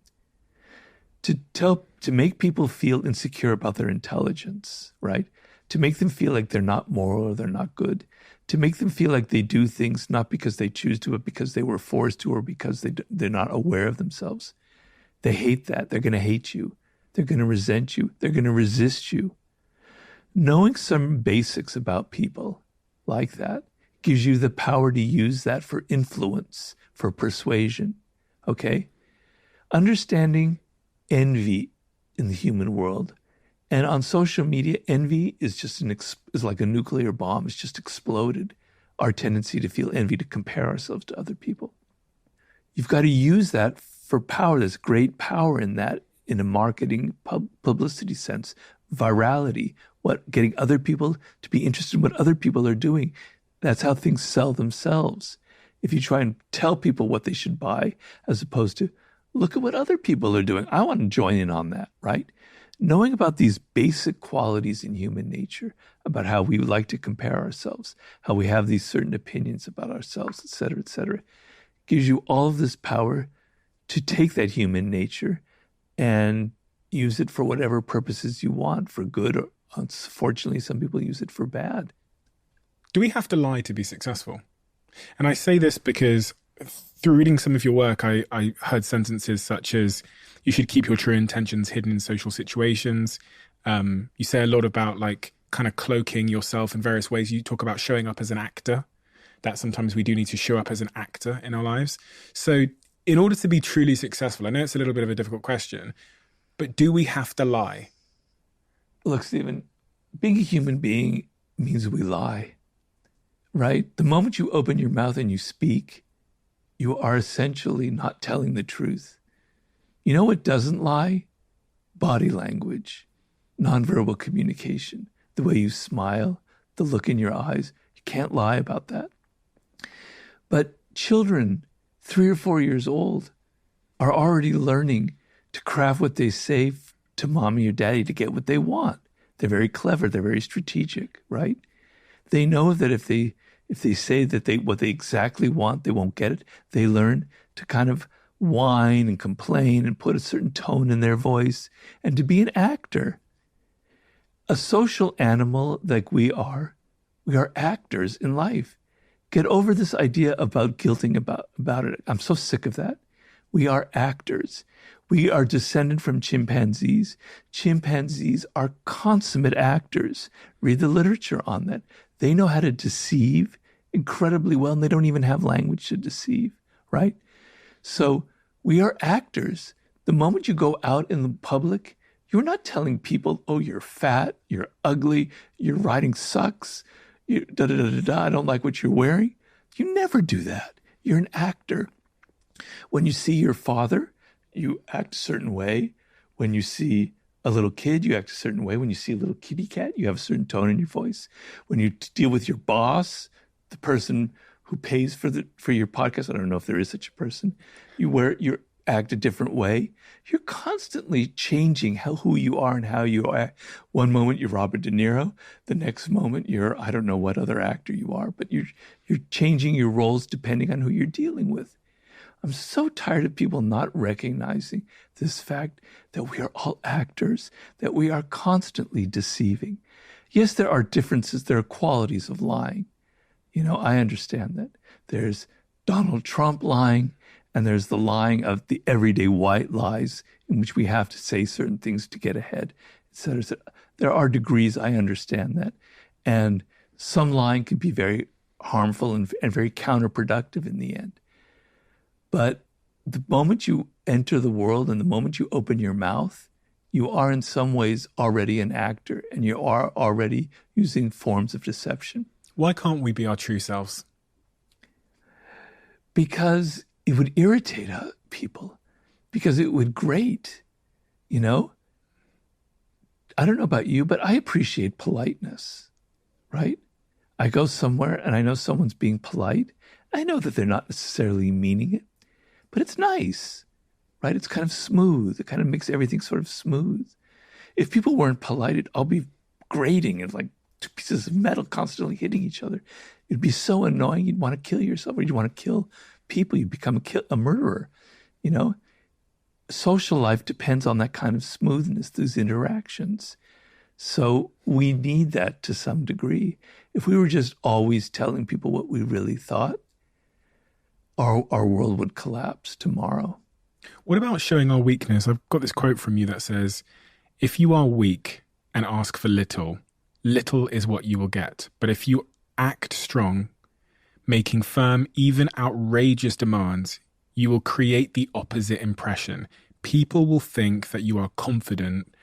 To make people feel insecure about their intelligence, right? To make them feel like they're not moral or they're not good. To make them feel like they do things not because they choose to, but because they were forced to, or because they're not aware of themselves. They hate that. They're going to hate you. They're going to resent you. They're going to resist you. Knowing some basics about people like that gives you the power to use that for influence, for persuasion, okay? Understanding envy in the human world. And on social media, envy is just is like a nuclear bomb. It's just exploded. Our tendency to feel envy, to compare ourselves to other people. You've got to use that for power. There's great power in that, in a marketing publicity sense. Virality, getting other people to be interested in what other people are doing. That's how things sell themselves. If you try and tell people what they should buy, as opposed to, look at what other people are doing, I want to join in on that, right? Knowing about these basic qualities in human nature, about how we like to compare ourselves, how we have these certain opinions about ourselves, et cetera, gives you all of this power to take that human nature and use it for whatever purposes you want, for good, or unfortunately, some people use it for bad. Do we have to lie to be successful? And I say this because through reading some of your work, I heard sentences such as, you should keep your true intentions hidden in social situations. You say a lot about kind of cloaking yourself in various ways. You talk about showing up as an actor, that sometimes we do need to show up as an actor in our lives. So in order to be truly successful, I know it's a little bit of a difficult question, but do we have to lie? Look, Stephen, being a human being means we lie, right? The moment you open your mouth and you speak, you are essentially not telling the truth. You know what doesn't lie? Body language, nonverbal communication, the way you smile, the look in your eyes. You can't lie about that. But children, 3 or 4 years old, are already learning to craft what they say to mommy or daddy to get what they want. They're very clever. They're very strategic, right? They know that if they say that what they exactly want, they won't get it. They learn to kind of whine and complain and put a certain tone in their voice and to be an actor. A social animal like we are actors in life. Get over this idea about guilting about it. I'm so sick of that. We are actors. We are descended from chimpanzees. Chimpanzees are consummate actors. Read the literature on that. They know how to deceive incredibly well, and they don't even have language to deceive, right? So we are actors. The moment you go out in the public, you're not telling people, oh, you're fat, you're ugly, your riding sucks, I don't like what you're wearing. You never do that. You're an actor. When you see your father, you act a certain way. When you see a little kid, you act a certain way. When you see a little kitty cat, you have a certain tone in your voice. When you deal with your boss, the person who pays for your podcast, I don't know if there is such a person, you act a different way. You're constantly changing who you are and how you are. One moment you're Robert De Niro, the next moment you're, I don't know what other actor you are, but you're changing your roles depending on who you're dealing with. I'm so tired of people not recognizing this fact that we are all actors, that we are constantly deceiving. Yes, there are differences. There are qualities of lying. I understand that. There's Donald Trump lying, and there's the lying of the everyday white lies in which we have to say certain things to get ahead, et cetera, et cetera. There are degrees. I understand that. And some lying can be very harmful and very counterproductive in the end. But the moment you enter the world and the moment you open your mouth, you are in some ways already an actor, and you are already using forms of deception. Why can't we be our true selves? Because it would irritate people, because it would grate, I don't know about you, but I appreciate politeness, right? I go somewhere and I know someone's being polite. I know that they're not necessarily meaning it, but it's nice, right? It's kind of smooth. It kind of makes everything sort of smooth. If people weren't polite, it'd all be grating and like two pieces of metal constantly hitting each other. It'd be so annoying. You'd want to kill yourself, or you'd want to kill people. You'd become a murderer, Social life depends on that kind of smoothness, those interactions. So we need that to some degree. If we were just always telling people what we really thought, our world would collapse tomorrow. What about showing our weakness? I've got this quote from you that says, if you are weak and ask for little, little is what you will get. But if you act strong, making firm, even outrageous demands, you will create the opposite impression. People will think that you are confident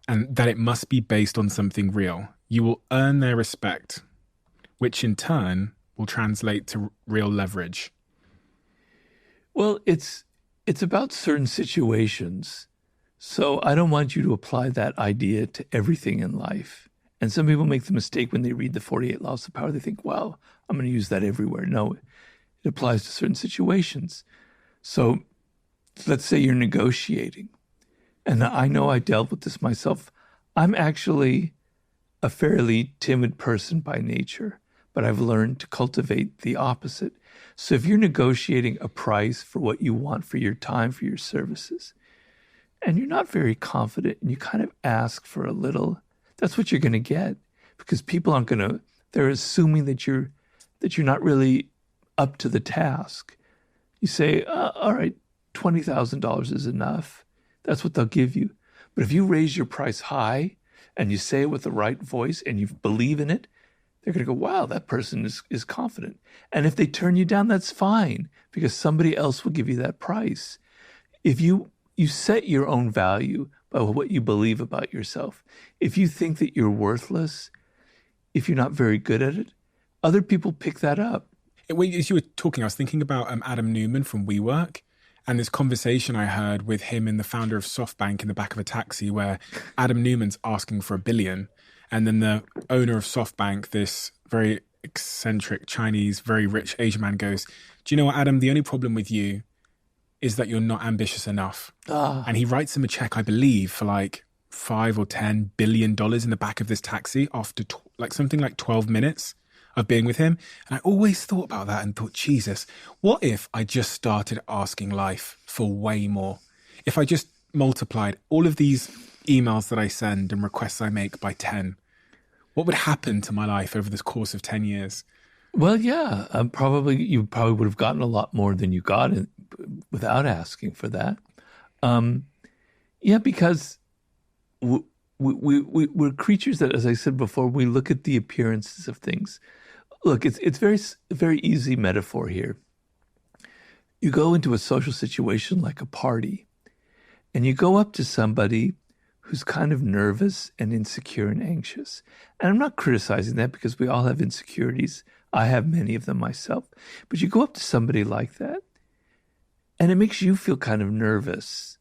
and that it must be based on something real. You will earn their respect, which in turn will translate to real leverage. Well, it's about certain situations. So I don't want you to apply that idea to everything in life. And some people make the mistake when they read the 48 Laws of Power. They think, well, I'm going to use that everywhere. No, it applies to certain situations. So let's say you're negotiating. And I know I dealt with this myself. I'm actually a fairly timid person by nature, but I've learned to cultivate the opposite. So if you're negotiating a price for what you want for your time, for your services, and you're not very confident and you kind of ask for a little, that's what you're going to get, because people aren't going to, they're assuming that you're not really up to the task. You say, all right, $20,000 is enough. That's what they'll give you. But if you raise your price high and you say it with the right voice and you believe in it, they're going to go, wow, that person is confident. And if they turn you down, that's fine, because somebody else will give you that price. If you set your own value by what you believe about yourself. If you think that you're worthless, if you're not very good at it, other people pick that up. As you were talking, I was thinking about Adam Newman from WeWork, and this conversation I heard with him and the founder of SoftBank in the back of a taxi, where Adam Newman's asking for $1 billion. And then the owner of SoftBank, this very eccentric Chinese, very rich Asian man, goes, do you know what, Adam, the only problem with you is that you're not ambitious enough. And he writes him a check, I believe, for like $5 or $10 billion in the back of this taxi after something like 12 minutes of being with him. And I always thought about that and thought, Jesus, what if I just started asking life for way more? If I just multiplied all of these emails that I send and requests I make by 10, what would happen to my life over this course of 10 years? Well, yeah, you probably would have gotten a lot more than you got without asking for that. Because we're creatures that, as I said before, we look at the appearances of things. Look, it's very easy metaphor here. You go into a social situation like a party, and you go up to somebody who's kind of nervous and insecure and anxious. And I'm not criticizing that, because we all have insecurities. I have many of them myself. But you go up to somebody like that, and it makes you feel kind of nervous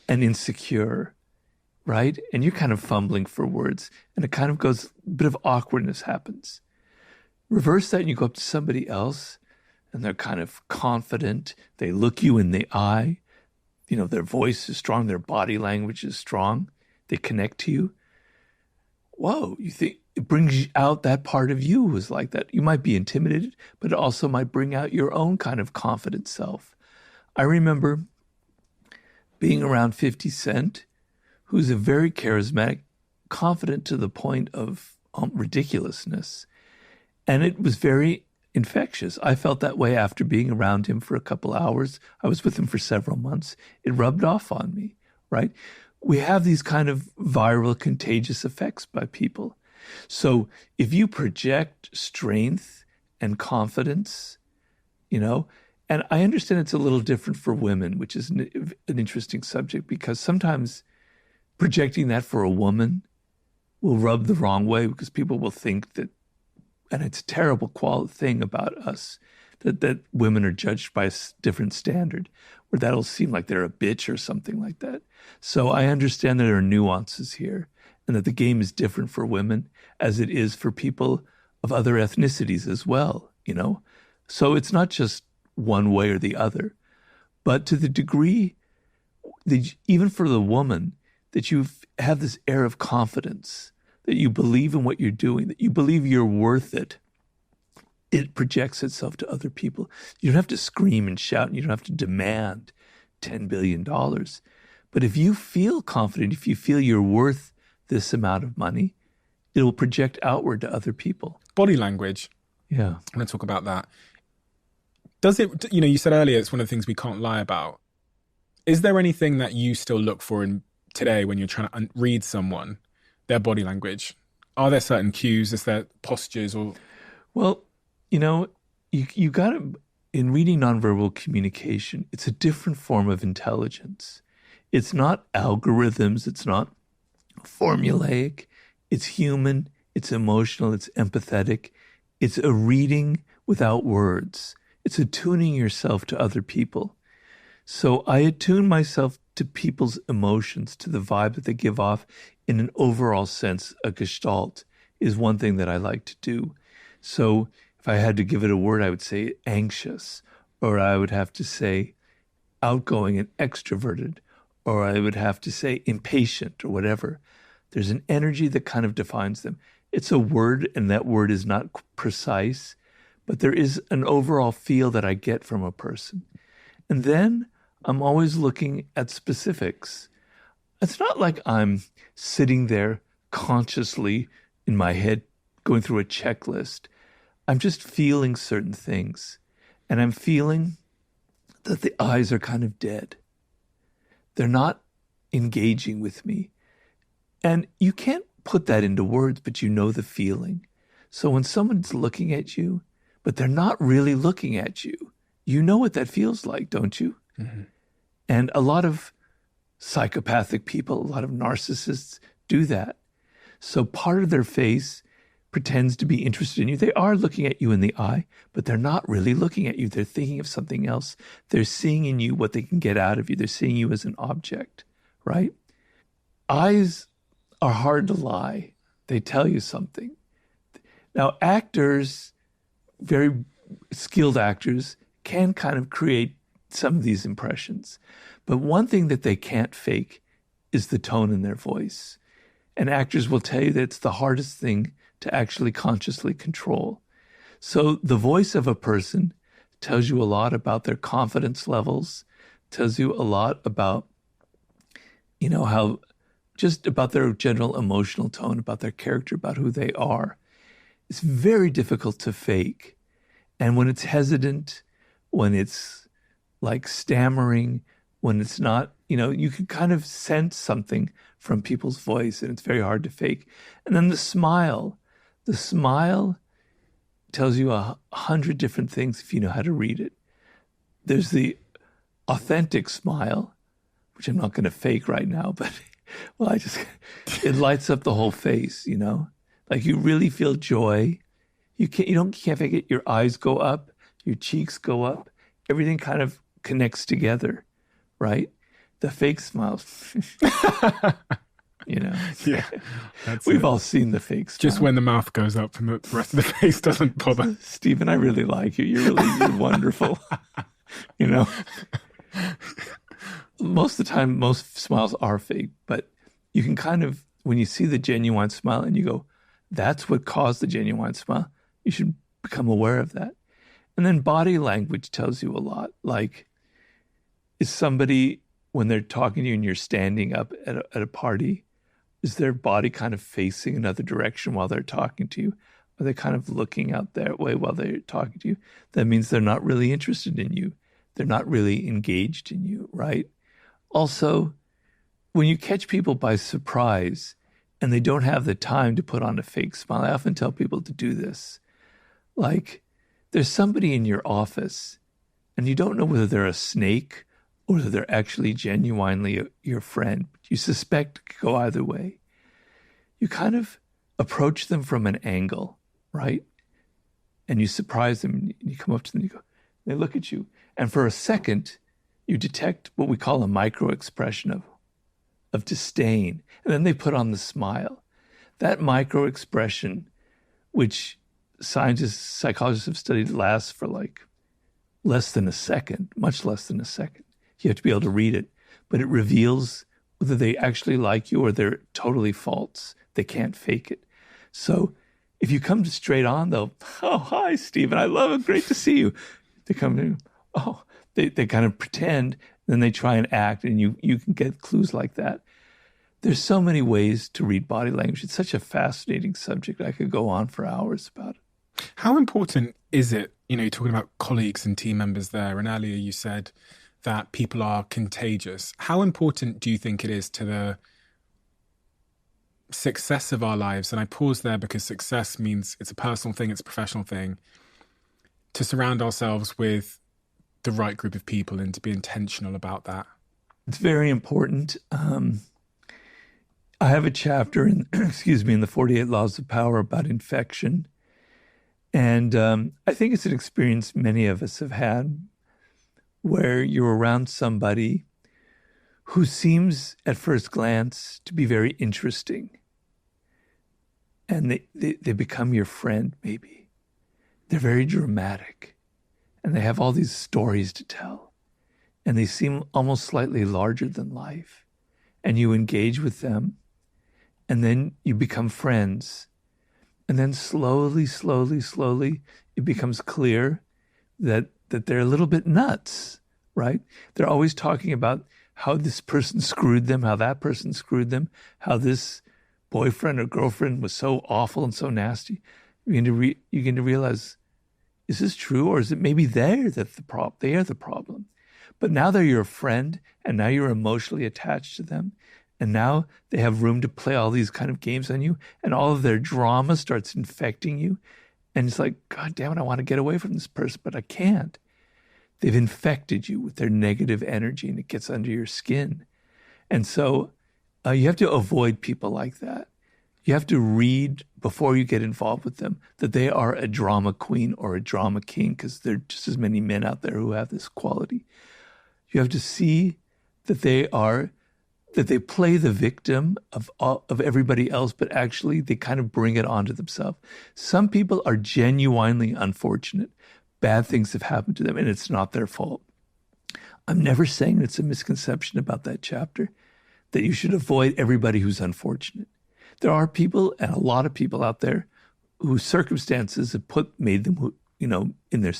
and insecure, right? And you're kind of fumbling for words, and it kind of goes, a bit of awkwardness happens. Reverse that, and you go up to somebody else, and they're kind of confident. They look you in the eye. Their voice is strong. Their body language is strong. They connect to you. Whoa, you think it brings out that part of you who's like that. You might be intimidated, but it also might bring out your own kind of confident self. I remember being around 50 Cent, who's a very charismatic confident to the point of ridiculousness. And it was very infectious. I felt that way after being around him for a couple hours. I was with him for several months. It rubbed off on me, right? We have these kind of viral, contagious effects by people. So if you project strength and confidence, and I understand it's a little different for women, which is an interesting subject, because sometimes projecting that for a woman will rub the wrong way, because people will think that, and it's a terrible thing about us, that women are judged by a different standard, where that'll seem like they're a bitch or something like that. So I understand that there are nuances here, and that the game is different for women as it is for people of other ethnicities as well, So it's not just one way or the other, but to the degree that even for the woman, that you have this air of confidence, that you believe in what you're doing, that you believe you're worth it, it projects itself to other people. You don't have to scream and shout, and you don't have to demand $10 billion. But if you feel confident, if you feel you're worth this amount of money, it will project outward to other people. Body language. Yeah. I want to talk about that. Does it, you said earlier, it's one of the things we can't lie about. Is there anything that you still look for in today when you're trying to read someone, their body language? Are there certain cues? Is there postures or? Well, you got to, in reading nonverbal communication, it's a different form of intelligence. It's not algorithms. It's not formulaic. It's human. It's emotional. It's empathetic. It's a reading without words. It's attuning yourself to other people. So I attune myself to people's emotions, to the vibe that they give off in an overall sense. A gestalt is one thing that I like to do. So if I had to give it a word, I would say anxious, or I would have to say outgoing and extroverted, or I would have to say impatient or whatever. There's an energy that kind of defines them. It's a word, and that word is not precise, but there is an overall feel that I get from a person. And then I'm always looking at specifics. It's not like I'm sitting there consciously in my head going through a checklist. I'm just feeling certain things. And I'm feeling that the eyes are kind of dead. They're not engaging with me. And you can't put that into words, but you know the feeling. So when someone's looking at you, but they're not really looking at you, you know what that feels like, don't you? Mm-hmm. And a lot of psychopathic people, a lot of narcissists do that. So part of their face pretends to be interested in you. They are looking at you in the eye, but they're not really looking at you. They're thinking of something else. They're seeing in you what they can get out of you. They're seeing you as an object, right? Eyes are hard to lie. They tell you something. Now, actors, very skilled actors, can kind of create some of these impressions. But one thing that they can't fake is the tone in their voice. And actors will tell you that it's the hardest thing to actually consciously control. So the voice of a person tells you a lot about their confidence levels, tells you a lot about, how just about their general emotional tone, about their character, about who they are. It's very difficult to fake. And when it's hesitant, when it's like stammering, when it's not, you can kind of sense something from people's voice, and it's very hard to fake. And then the smile tells you 100 different things if you know how to read it. There's the authentic smile, which I'm not going to fake right now, but it lights up the whole face, like you really feel joy. You can't fake it. Your eyes go up, your cheeks go up, everything kind of connects together, right? The fake smile, Yeah. We've all seen the fake smile. Just when the mouth goes up and the rest of the face doesn't bother. Stephen, I really like you. You're wonderful. Most of the time, most smiles are fake, but you can kind of, when you see the genuine smile and you go, that's what caused the genuine smile, you should become aware of that. And then body language tells you a lot. Like, is somebody, when they're talking to you and you're standing up at a party, Is their body kind of facing another direction while they're talking to you? Are they kind of looking out that way while they're talking to you? That means they're not really interested in you. They're not really engaged in you, right? Also, when you catch people by surprise and they don't have the time to put on a fake smile, I often tell people to do this. Like, there's somebody in your office and you don't know whether they're a snake or whether they're actually genuinely your friend. You suspect it could go either way. You kind of approach them from an angle, right? And you surprise them and you come up to them and you go, they look at you. And for a second, you detect what we call a micro expression of disdain. And then they put on the smile. That micro expression, which scientists, psychologists have studied, lasts for like less than a second, much less than a second. You have to be able to read it, but it reveals whether they actually like you or they're totally false. They can't fake it. So if you come straight on, they'll, oh, hi, Stephen, I love it. Great to see you. They come in, oh, they kind of pretend, then they try and act, and you can get clues like that. There's so many ways to read body language. It's such a fascinating subject. I could go on for hours about it. How important is it, you're talking about colleagues and team members there, and earlier you said that people are contagious. How important do you think it is to the success of our lives? And I pause there because success means it's a personal thing, it's a professional thing, to surround ourselves with the right group of people and to be intentional about that. It's very important. I have a chapter in, in the 48 Laws of Power about infection. And I think it's an experience many of us have had, where you're around somebody who seems at first glance to be very interesting. And they become your friend, maybe. They're very dramatic. And they have all these stories to tell. And they seem almost slightly larger than life. And you engage with them. And then you become friends. And then slowly, it becomes clear that they're a little bit nuts, right? They're always talking about how this person screwed them, how that person screwed them, how this boyfriend or girlfriend was so awful and so nasty. You begin to realize, is this true? Or is it maybe they are the problem? But now they're your friend, and now you're emotionally attached to them. And now they have room to play all these kind of games on you, and all of their drama starts infecting you. And it's like, God damn it, I want to get away from this person, but I can't. They've infected you with their negative energy, and it gets under your skin. And so you have to avoid people like that. You have to read before you get involved with them that they are a drama queen or a drama king, because there are just as many men out there who have this quality. You have to see that they play the victim of everybody else, but actually they kind of bring it onto themselves. Some people are genuinely unfortunate. Bad things have happened to them, and it's not their fault. I'm never saying it's a misconception about that chapter, that you should avoid everybody who's unfortunate. There are people, and a lot of people out there, whose circumstances have made them, in their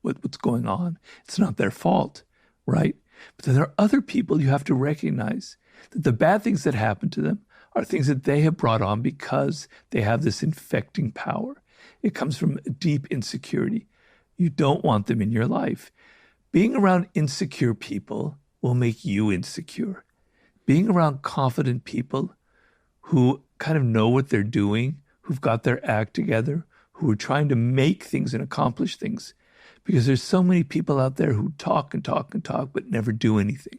what's going on. It's not their fault, right? But there are other people you have to recognize that the bad things that happen to them are things that they have brought on because they have this infecting power. It comes from a deep insecurity. You don't want them in your life. Being around insecure people will make you insecure. Being around confident people who kind of know what they're doing, who've got their act together, who are trying to make things and accomplish things. Because there's so many people out there who talk and talk and talk, but never do anything.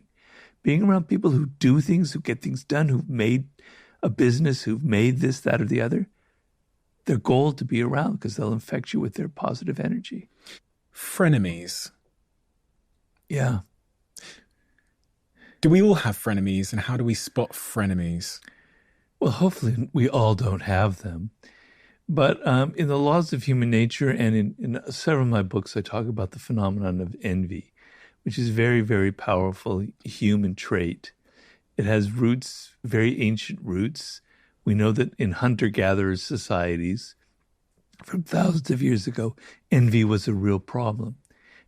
Being around people who do things, who get things done, who've made a business, who've made this, that, or the other, they're gold to be around because they'll infect you with their positive energy. Frenemies. Yeah. Do we all have frenemies, and how do we spot frenemies? Well, hopefully we all don't have them. But in the Laws of Human Nature and in several of my books, I talk about the phenomenon of envy, which is a very, very powerful human trait. It has roots, very ancient roots. We know that in hunter-gatherer societies from thousands of years ago, envy was a real problem.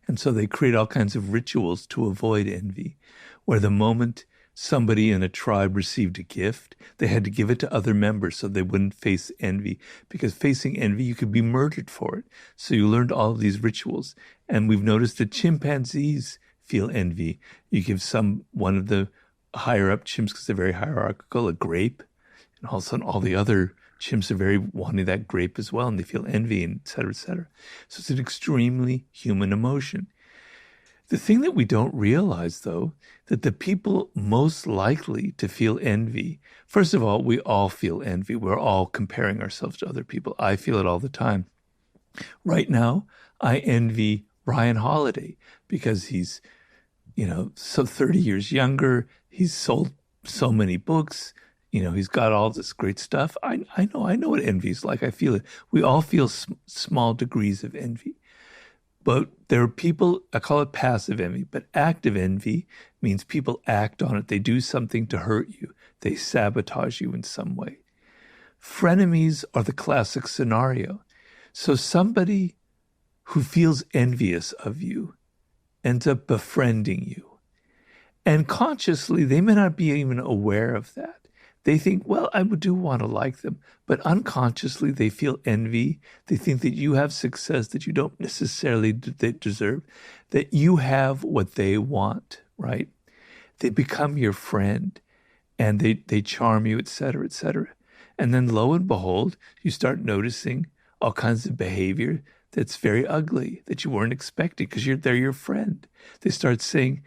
And so they create all kinds of rituals to avoid envy, where the moment somebody in a tribe received a gift, they had to give it to other members so they wouldn't face envy. Because facing envy, you could be murdered for it. So you learned all of these rituals. And we've noticed that chimpanzees feel envy. You give one of the higher up chimps, because they're very hierarchical, a grape, and all of a sudden all the other chimps are very wanting that grape as well, and they feel envy, and et cetera, et cetera. So it's an extremely human emotion. The thing that we don't realize, though, that the people most likely to feel envy, first of all, we all feel envy. We're all comparing ourselves to other people. I feel it all the time. Right now, I envy Ryan Holiday because he's, so 30 years younger. He's sold so many books. He's got all this great stuff. I know what envy is like. I feel it. We all feel small degrees of envy. But there are people, I call it passive envy, but active envy means people act on it. They do something to hurt you. They sabotage you in some way. Frenemies are the classic scenario. So somebody who feels envious of you ends up befriending you. And consciously, they may not be even aware of that. They think, well, I do want to like them, but unconsciously they feel envy. They think that you have success that you don't necessarily deserve, that you have what they want, right? They become your friend and they charm you, et cetera, et cetera. And then lo and behold, you start noticing all kinds of behavior that's very ugly that you weren't expecting because they're your friend. They start saying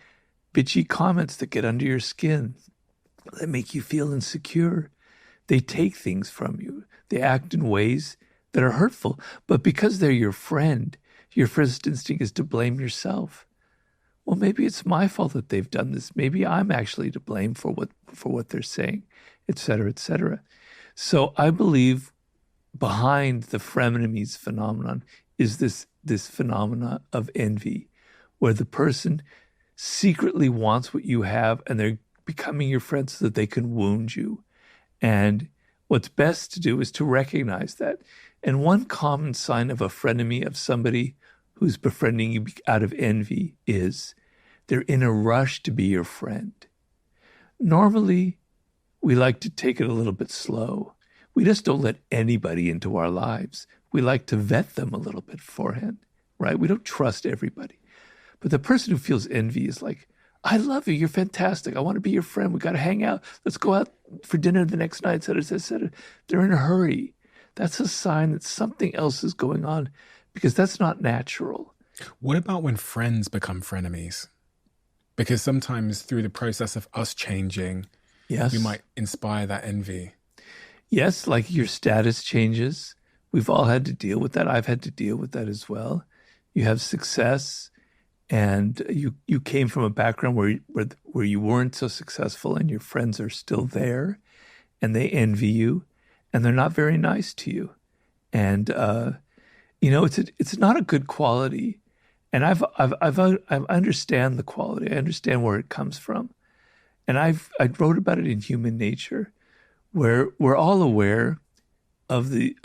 bitchy comments that get under your skin, that make you feel insecure. They take things from you. They act in ways that are hurtful. But because they're your friend, your first instinct is to blame yourself. Well, maybe it's my fault that they've done this. Maybe I'm actually to blame for what they're saying, et cetera, et cetera. So I believe behind the frenemies phenomenon is this phenomena of envy, where the person secretly wants what you have and they're becoming your friend so that they can wound you. And what's best to do is to recognize that. And one common sign of a frenemy, of somebody who's befriending you out of envy, is they're in a rush to be your friend. Normally, we like to take it a little bit slow. We just don't let anybody into our lives. We like to vet them a little bit beforehand, right? We don't trust everybody. But the person who feels envy is like, I love you. You're fantastic. I want to be your friend. We got to hang out. Let's go out for dinner the next night, et cetera, et cetera. They're in a hurry. That's a sign that something else is going on, because that's not natural. What about when friends become frenemies? Because sometimes through the process of us changing, yes, we might inspire that envy. Yes, like your status changes. We've all had to deal with that. I've had to deal with that as well. You have success, and you came from a background where you weren't so successful, and your friends are still there, and they envy you, and they're not very nice to you, and it's not a good quality. And I understand the quality. I understand where it comes from, and I wrote about it in Human Nature, where we're all aware of the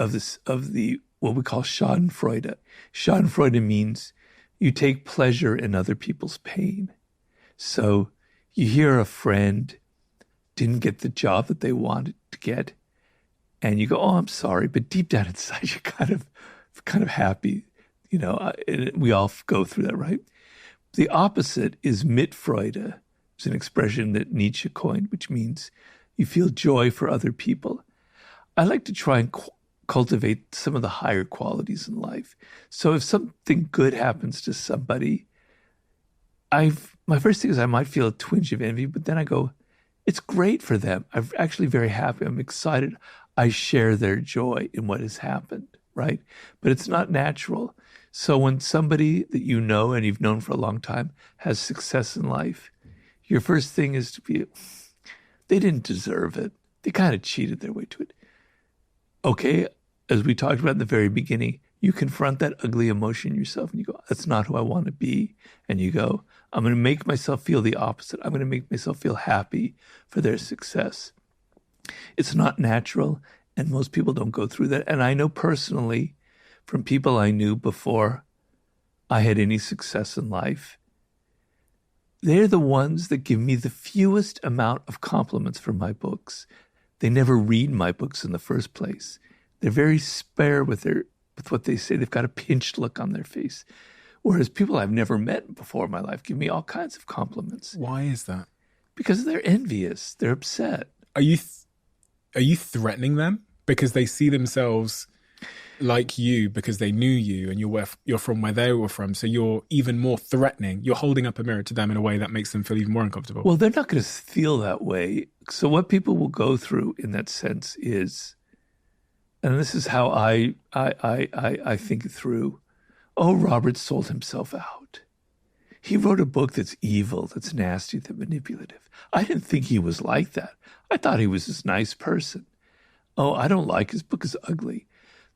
what we call Schadenfreude. Schadenfreude means you take pleasure in other people's pain. So you hear a friend didn't get the job that they wanted to get, and you go, "Oh, I'm sorry," but deep down inside, you're kind of happy. We all go through that, right? The opposite is Mitfreude. It's an expression that Nietzsche coined, which means you feel joy for other people. I like to try and cultivate some of the higher qualities in life. So if something good happens to somebody, my first thing is I might feel a twinge of envy, but then I go, it's great for them. I'm actually very happy. I'm excited. I share their joy in what has happened, right? But it's not natural. So when somebody that you know and you've known for a long time has success in life, your first thing is to be, they didn't deserve it. They kind of cheated their way to it. Okay, as we talked about in the very beginning, you confront that ugly emotion yourself and you go, that's not who I want to be. And you go, I'm going to make myself feel the opposite. I'm going to make myself feel happy for their success. It's not natural, and most people don't go through that. And I know personally from people I knew before I had any success in life, they're the ones that give me the fewest amount of compliments for my books. They never read my books in the first place. They're very spare with what they say. They've got a pinched look on their face. Whereas people I've never met before in my life give me all kinds of compliments. Why is that? Because they're envious. They're upset. Are you threatening them because they see themselves like you because they knew you and you're from where they were from, so you're even more threatening? You're holding up a mirror to them in a way that makes them feel even more uncomfortable. Well, they're not going to feel that way. So what people will go through in that sense is, and this is how I think it through. Oh, Robert sold himself out. He wrote a book that's evil, that's nasty, that's manipulative. I didn't think he was like that. I thought he was this nice person. Oh, I don't like his book is ugly.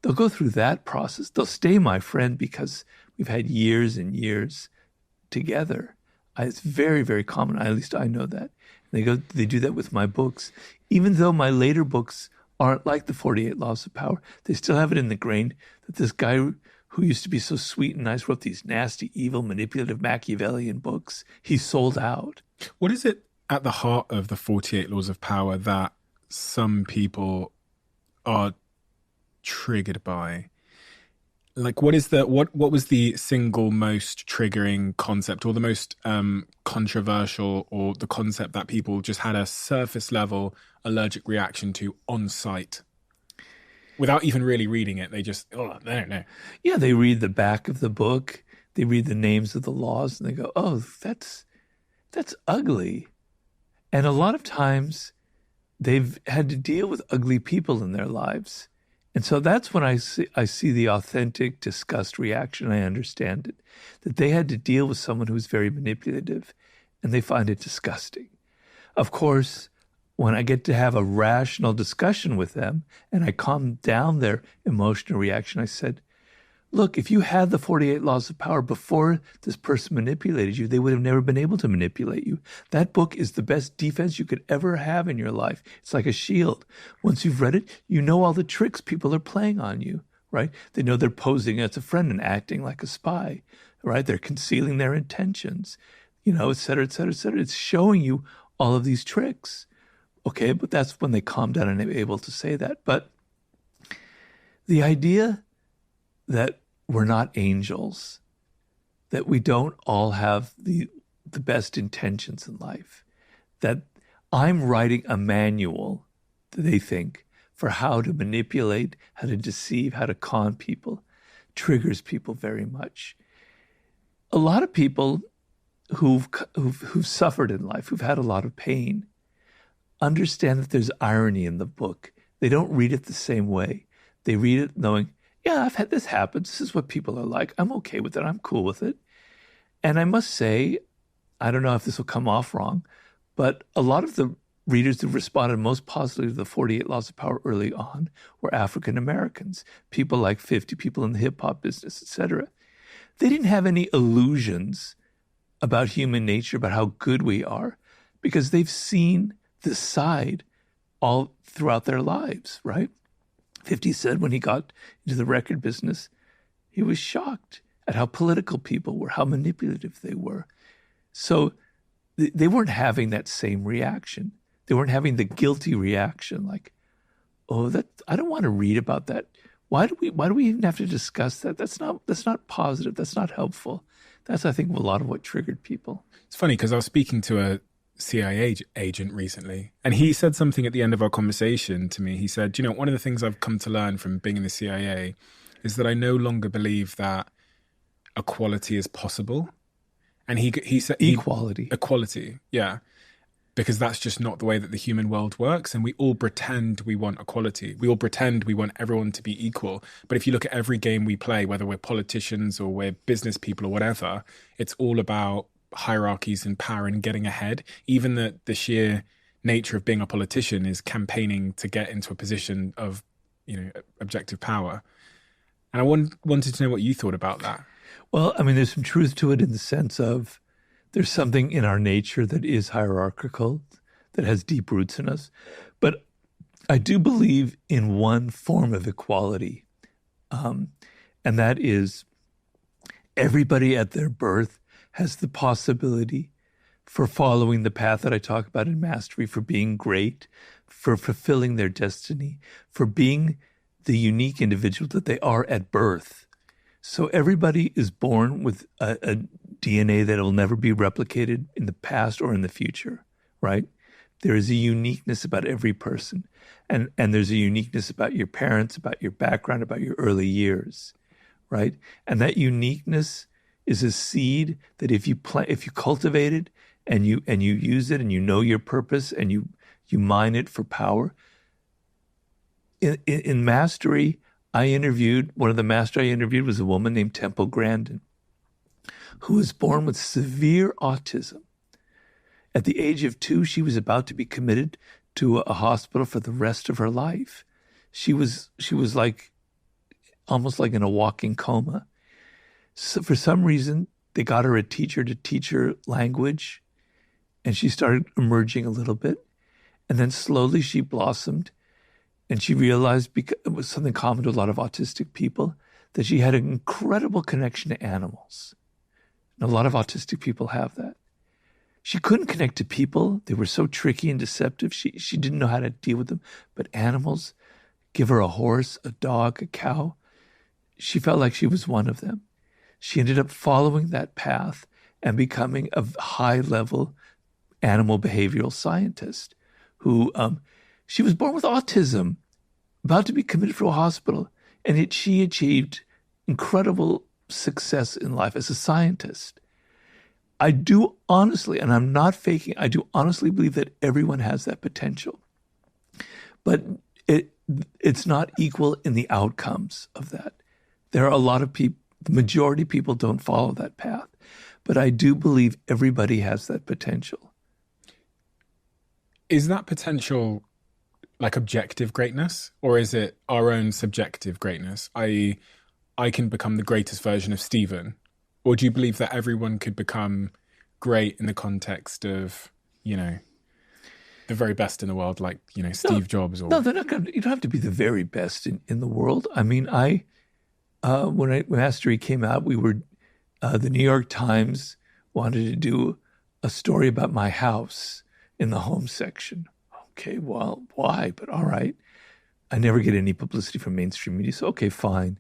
They'll go through that process. They'll stay my friend because we've had years and years together. It's very, very common. At least I know that. They do that with my books. Even though my later books aren't like the 48 Laws of Power, they still have it in the grain that this guy who used to be so sweet and nice wrote these nasty, evil, manipulative, Machiavellian books. He sold out. What is it at the heart of the 48 Laws of Power that some people are triggered by? Like, what was the single most triggering concept, or the most controversial, or the concept that people just had a surface level allergic reaction to on sight without even really reading it? They just, I don't know. Yeah, they read the back of the book, they read the names of the laws, and they go, oh, that's ugly. And a lot of times they've had to deal with ugly people in their lives. And so that's when I see the authentic disgust reaction. I understand it, that they had to deal with someone who's very manipulative and they find it disgusting. Of course, when I get to have a rational discussion with them and I calm down their emotional reaction, I said, look, if you had the 48 Laws of Power before this person manipulated you, they would have never been able to manipulate you. That book is the best defense you could ever have in your life. It's like a shield. Once you've read it, you know all the tricks people are playing on you, right? They know they're posing as a friend and acting like a spy, right? They're concealing their intentions, et cetera, et cetera, et cetera. It's showing you all of these tricks. Okay, but that's when they calm down and they're able to say that. But the idea that we're not angels, that we don't all have the best intentions in life, that I'm writing a manual, they think, for how to manipulate, how to deceive, how to con people, triggers people very much. A lot of people who've suffered in life, who've had a lot of pain, understand that there's irony in the book. They don't read it the same way. They read it knowing, yeah, I've had this happen. This is what people are like. I'm okay with it. I'm cool with it. And I must say, I don't know if this will come off wrong, but a lot of the readers who responded most positively to the 48 Laws of Power early on were African Americans, people like 50, people in the hip hop business, etc. They didn't have any illusions about human nature, about how good we are, because they've seen this side all throughout their lives, right? 50 said when he got into the record business, he was shocked at how political people were, how manipulative they were. So they weren't having that same reaction. They weren't having the guilty reaction like, oh, that I don't want to read about that. Why do we even have to discuss that? That's not positive. That's not helpful. That's, I think, a lot of what triggered people. It's funny because I was speaking to a CIA agent recently, and he said something at the end of our conversation to me. He said, one of the things I've come to learn from being in the CIA is that I no longer believe that equality is possible. And he said equality, yeah, because that's just not the way that the human world works. And we all pretend we want equality. We all pretend we want everyone to be equal. But if you look at every game we play, whether we're politicians or we're business people or whatever, it's all about hierarchies and power and getting ahead. Even the sheer nature of being a politician is campaigning to get into a position of objective power. And I wanted to know what you thought about that. Well, I mean, there's some truth to it in the sense of there's something in our nature that is hierarchical, that has deep roots in us. But I do believe in one form of equality, and that is everybody at their birth has the possibility for following the path that I talk about in Mastery, for being great, for fulfilling their destiny, for being the unique individual that they are at birth. So everybody is born with a DNA that will never be replicated in the past or in the future, right? There is a uniqueness about every person. And there's a uniqueness about your parents, about your background, about your early years, right? And that uniqueness is a seed that if you cultivate it and you use it and you know your purpose and you mine it for power. In Mastery, one of the master I interviewed was a woman named Temple Grandin, who was born with severe autism. At the age of 2, she was about to be committed to a hospital for the rest of her life. She was like almost like in a walking coma. So for some reason, they got her a teacher to teach her language, and she started emerging a little bit. And then slowly she blossomed, and she realized, because it was something common to a lot of autistic people, that she had an incredible connection to animals. And a lot of autistic people have that. She couldn't connect to people. They were so tricky and deceptive. She didn't know how to deal with them. But animals, give her a horse, a dog, a cow. She felt like she was one of them. She ended up following that path and becoming a high-level animal behavioral scientist who, she was born with autism, about to be committed to a hospital, and yet she achieved incredible success in life as a scientist. I do honestly, and I'm not faking, I do honestly believe that everyone has that potential. But it's not equal in the outcomes of that. There are a lot of people, the majority of people don't follow that path. But I do believe everybody has that potential. Is that potential like objective greatness, or is it our own subjective greatness? I can become the greatest version of Stephen. Or do you believe that everyone could become great in the context of, the very best in the world, like, Steve Jobs? Or No, they're not going to, you don't have to be the very best in the world. I mean, when Mastery came out, we were, the New York Times wanted to do a story about my house in the home section. Okay, well, why? But all right. I never get any publicity from mainstream media, so okay, fine.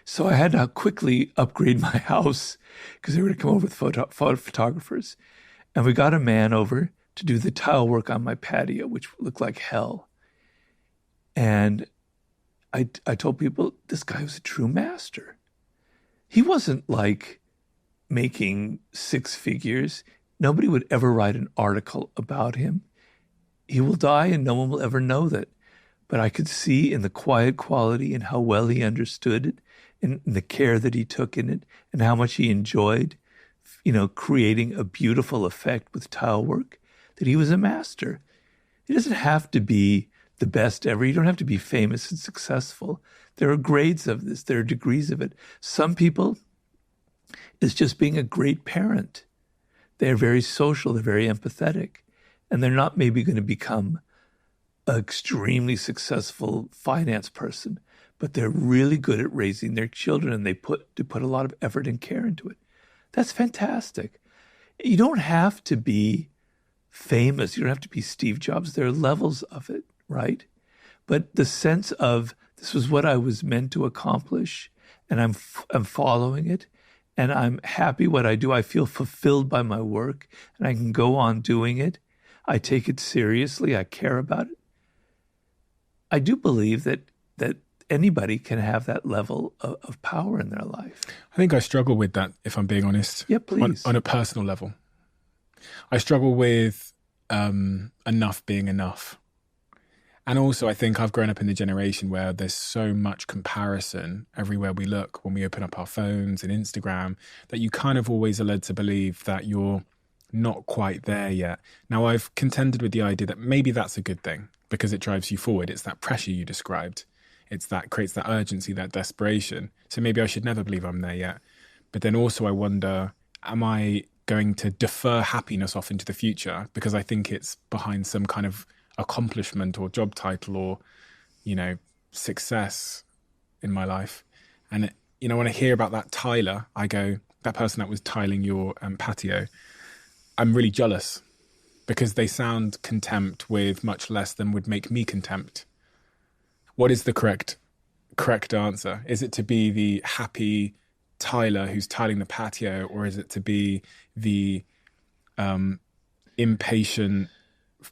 So I had to quickly upgrade my house because they were going to come over with photographers. And we got a man over to do the tile work on my patio, which looked like hell. And I told people, this guy was a true master. He wasn't like making 6 figures. Nobody would ever write an article about him. He will die and no one will ever know that. But I could see in the quiet quality and how well he understood it, and the care that he took in it, and how much he enjoyed, creating a beautiful effect with tile work, that he was a master. He doesn't have to be the best ever. You don't have to be famous and successful. There are grades of this. There are degrees of it. Some people, it's just being a great parent. They're very social. They're very empathetic. And they're not maybe going to become an extremely successful finance person, but they're really good at raising their children, and they put a lot of effort and care into it. That's fantastic. You don't have to be famous. You don't have to be Steve Jobs. There are levels of it, right? But the sense of this was what I was meant to accomplish, and I'm following it, and I'm happy what I do. I feel fulfilled by my work, and I can go on doing it. I take it seriously. I care about it. I do believe that anybody can have that level of power in their life. I think I struggle with that, if I'm being honest. Yeah, please. On a personal level. I struggle with enough being enough. And also, I think I've grown up in the generation where there's so much comparison everywhere we look, when we open up our phones and Instagram, that you kind of always are led to believe that you're not quite there yet. Now, I've contended with the idea that maybe that's a good thing because it drives you forward. It's that pressure you described. It's that creates that urgency, that desperation. So maybe I should never believe I'm there yet. But then also I wonder, am I going to defer happiness off into the future because I think it's behind some kind of accomplishment or job title or, success in my life? And, when I hear about that tiler, I go, that person that was tiling your patio, I'm really jealous because they sound contempt with much less than would make me contempt. What is the correct answer? Is it to be the happy Tyler who's tiling the patio, or is it to be the impatient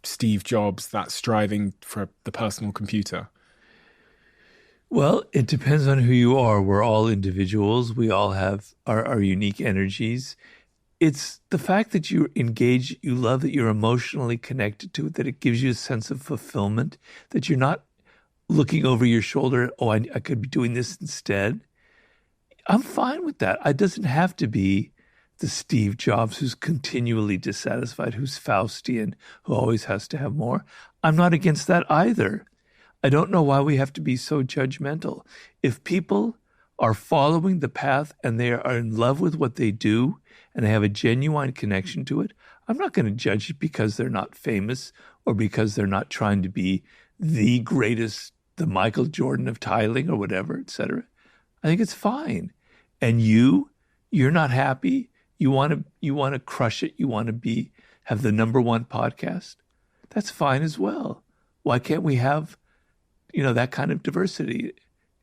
Steve Jobs that's striving for the personal computer? Well, it depends on who you are. We're all individuals. We all have our unique energies. It's the fact that you engage, you love, that you're emotionally connected to it, that it gives you a sense of fulfillment, that you're not looking over your shoulder, oh, I could be doing this instead. I'm fine with that. It doesn't have to be the Steve Jobs who's continually dissatisfied, who's Faustian, who always has to have more. I'm not against that either. I don't know why we have to be so judgmental. If people are following the path and they are in love with what they do and they have a genuine connection to it, I'm not going to judge it because they're not famous or because they're not trying to be the greatest, the Michael Jordan of tiling or whatever, etc. I think it's fine. And you're not happy. You want to crush it. You want to have the #1 podcast. That's fine as well. Why can't we have, that kind of diversity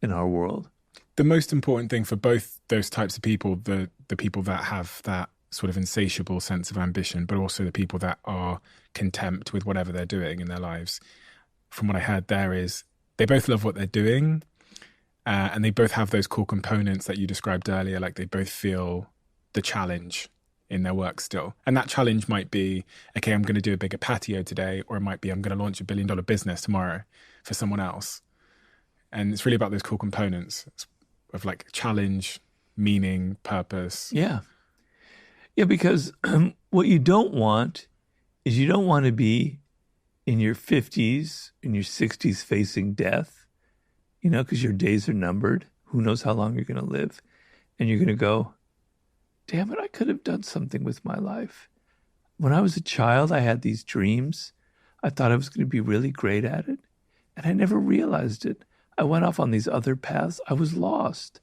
in our world? The most important thing for both those types of people, the people that have that sort of insatiable sense of ambition, but also the people that are content with whatever they're doing in their lives, from what I heard there, is they both love what they're doing, and they both have those core components that you described earlier. Like they both feel the challenge in their work still. And that challenge might be, okay, I'm going to do a bigger patio today, or it might be, I'm going to launch $1 billion business tomorrow for someone else. And it's really about those core components of like challenge, meaning, purpose. Yeah. Yeah, because what you don't want is you don't want to be in your 50s, in your 60s facing death, because your days are numbered. Who knows how long you're going to live? And you're going to go, damn it, I could have done something with my life. When I was a child, I had these dreams. I thought I was going to be really great at it. And I never realized it. I went off on these other paths. I was lost.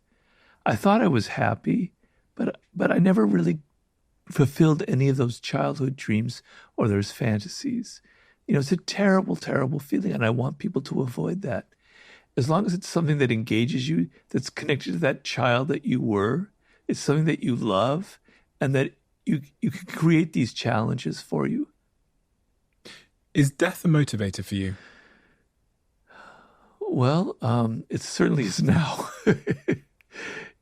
I thought I was happy, but I never really fulfilled any of those childhood dreams or those fantasies. It's a terrible, terrible feeling, and I want people to avoid that. As long as it's something that engages you, that's connected to that child that you were, it's something that you love, and that you can create these challenges for you. Is death a motivator for you? Well, it certainly is now,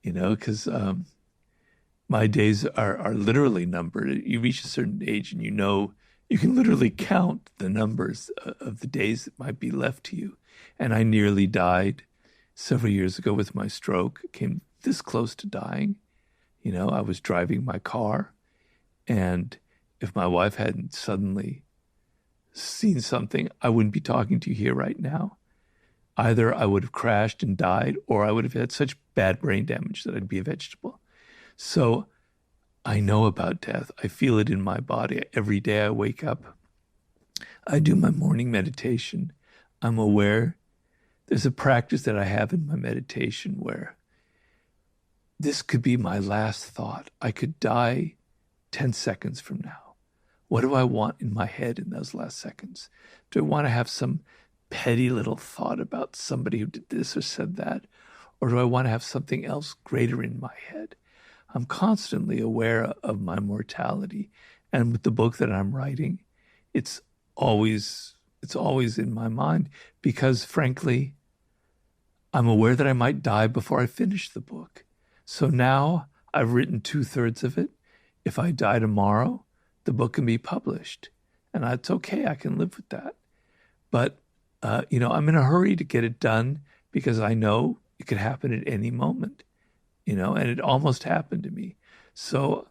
because my days are literally numbered. You reach a certain age and you can literally count the numbers of the days that might be left to you. And I nearly died several years ago with my stroke. Came this close to dying. I was driving my car, and if my wife hadn't suddenly seen something, I wouldn't be talking to you here right now. Either I would have crashed and died, or I would have had such bad brain damage that I'd be a vegetable. So I know about death. I feel it in my body. Every day I wake up, I do my morning meditation. I'm aware. There's a practice that I have in my meditation where this could be my last thought. I could die 10 seconds from now. What do I want in my head in those last seconds? Do I want to have some petty little thought about somebody who did this or said that? Or do I want to have something else greater in my head? I'm constantly aware of my mortality. And with the book that I'm writing, it's always in my mind because, frankly, I'm aware that I might die before I finish the book. So now I've written 2/3 of it. If I die tomorrow, the book can be published. And it's okay. I can live with that. But, I'm in a hurry to get it done because I know it could happen at any moment, and it almost happened to me. So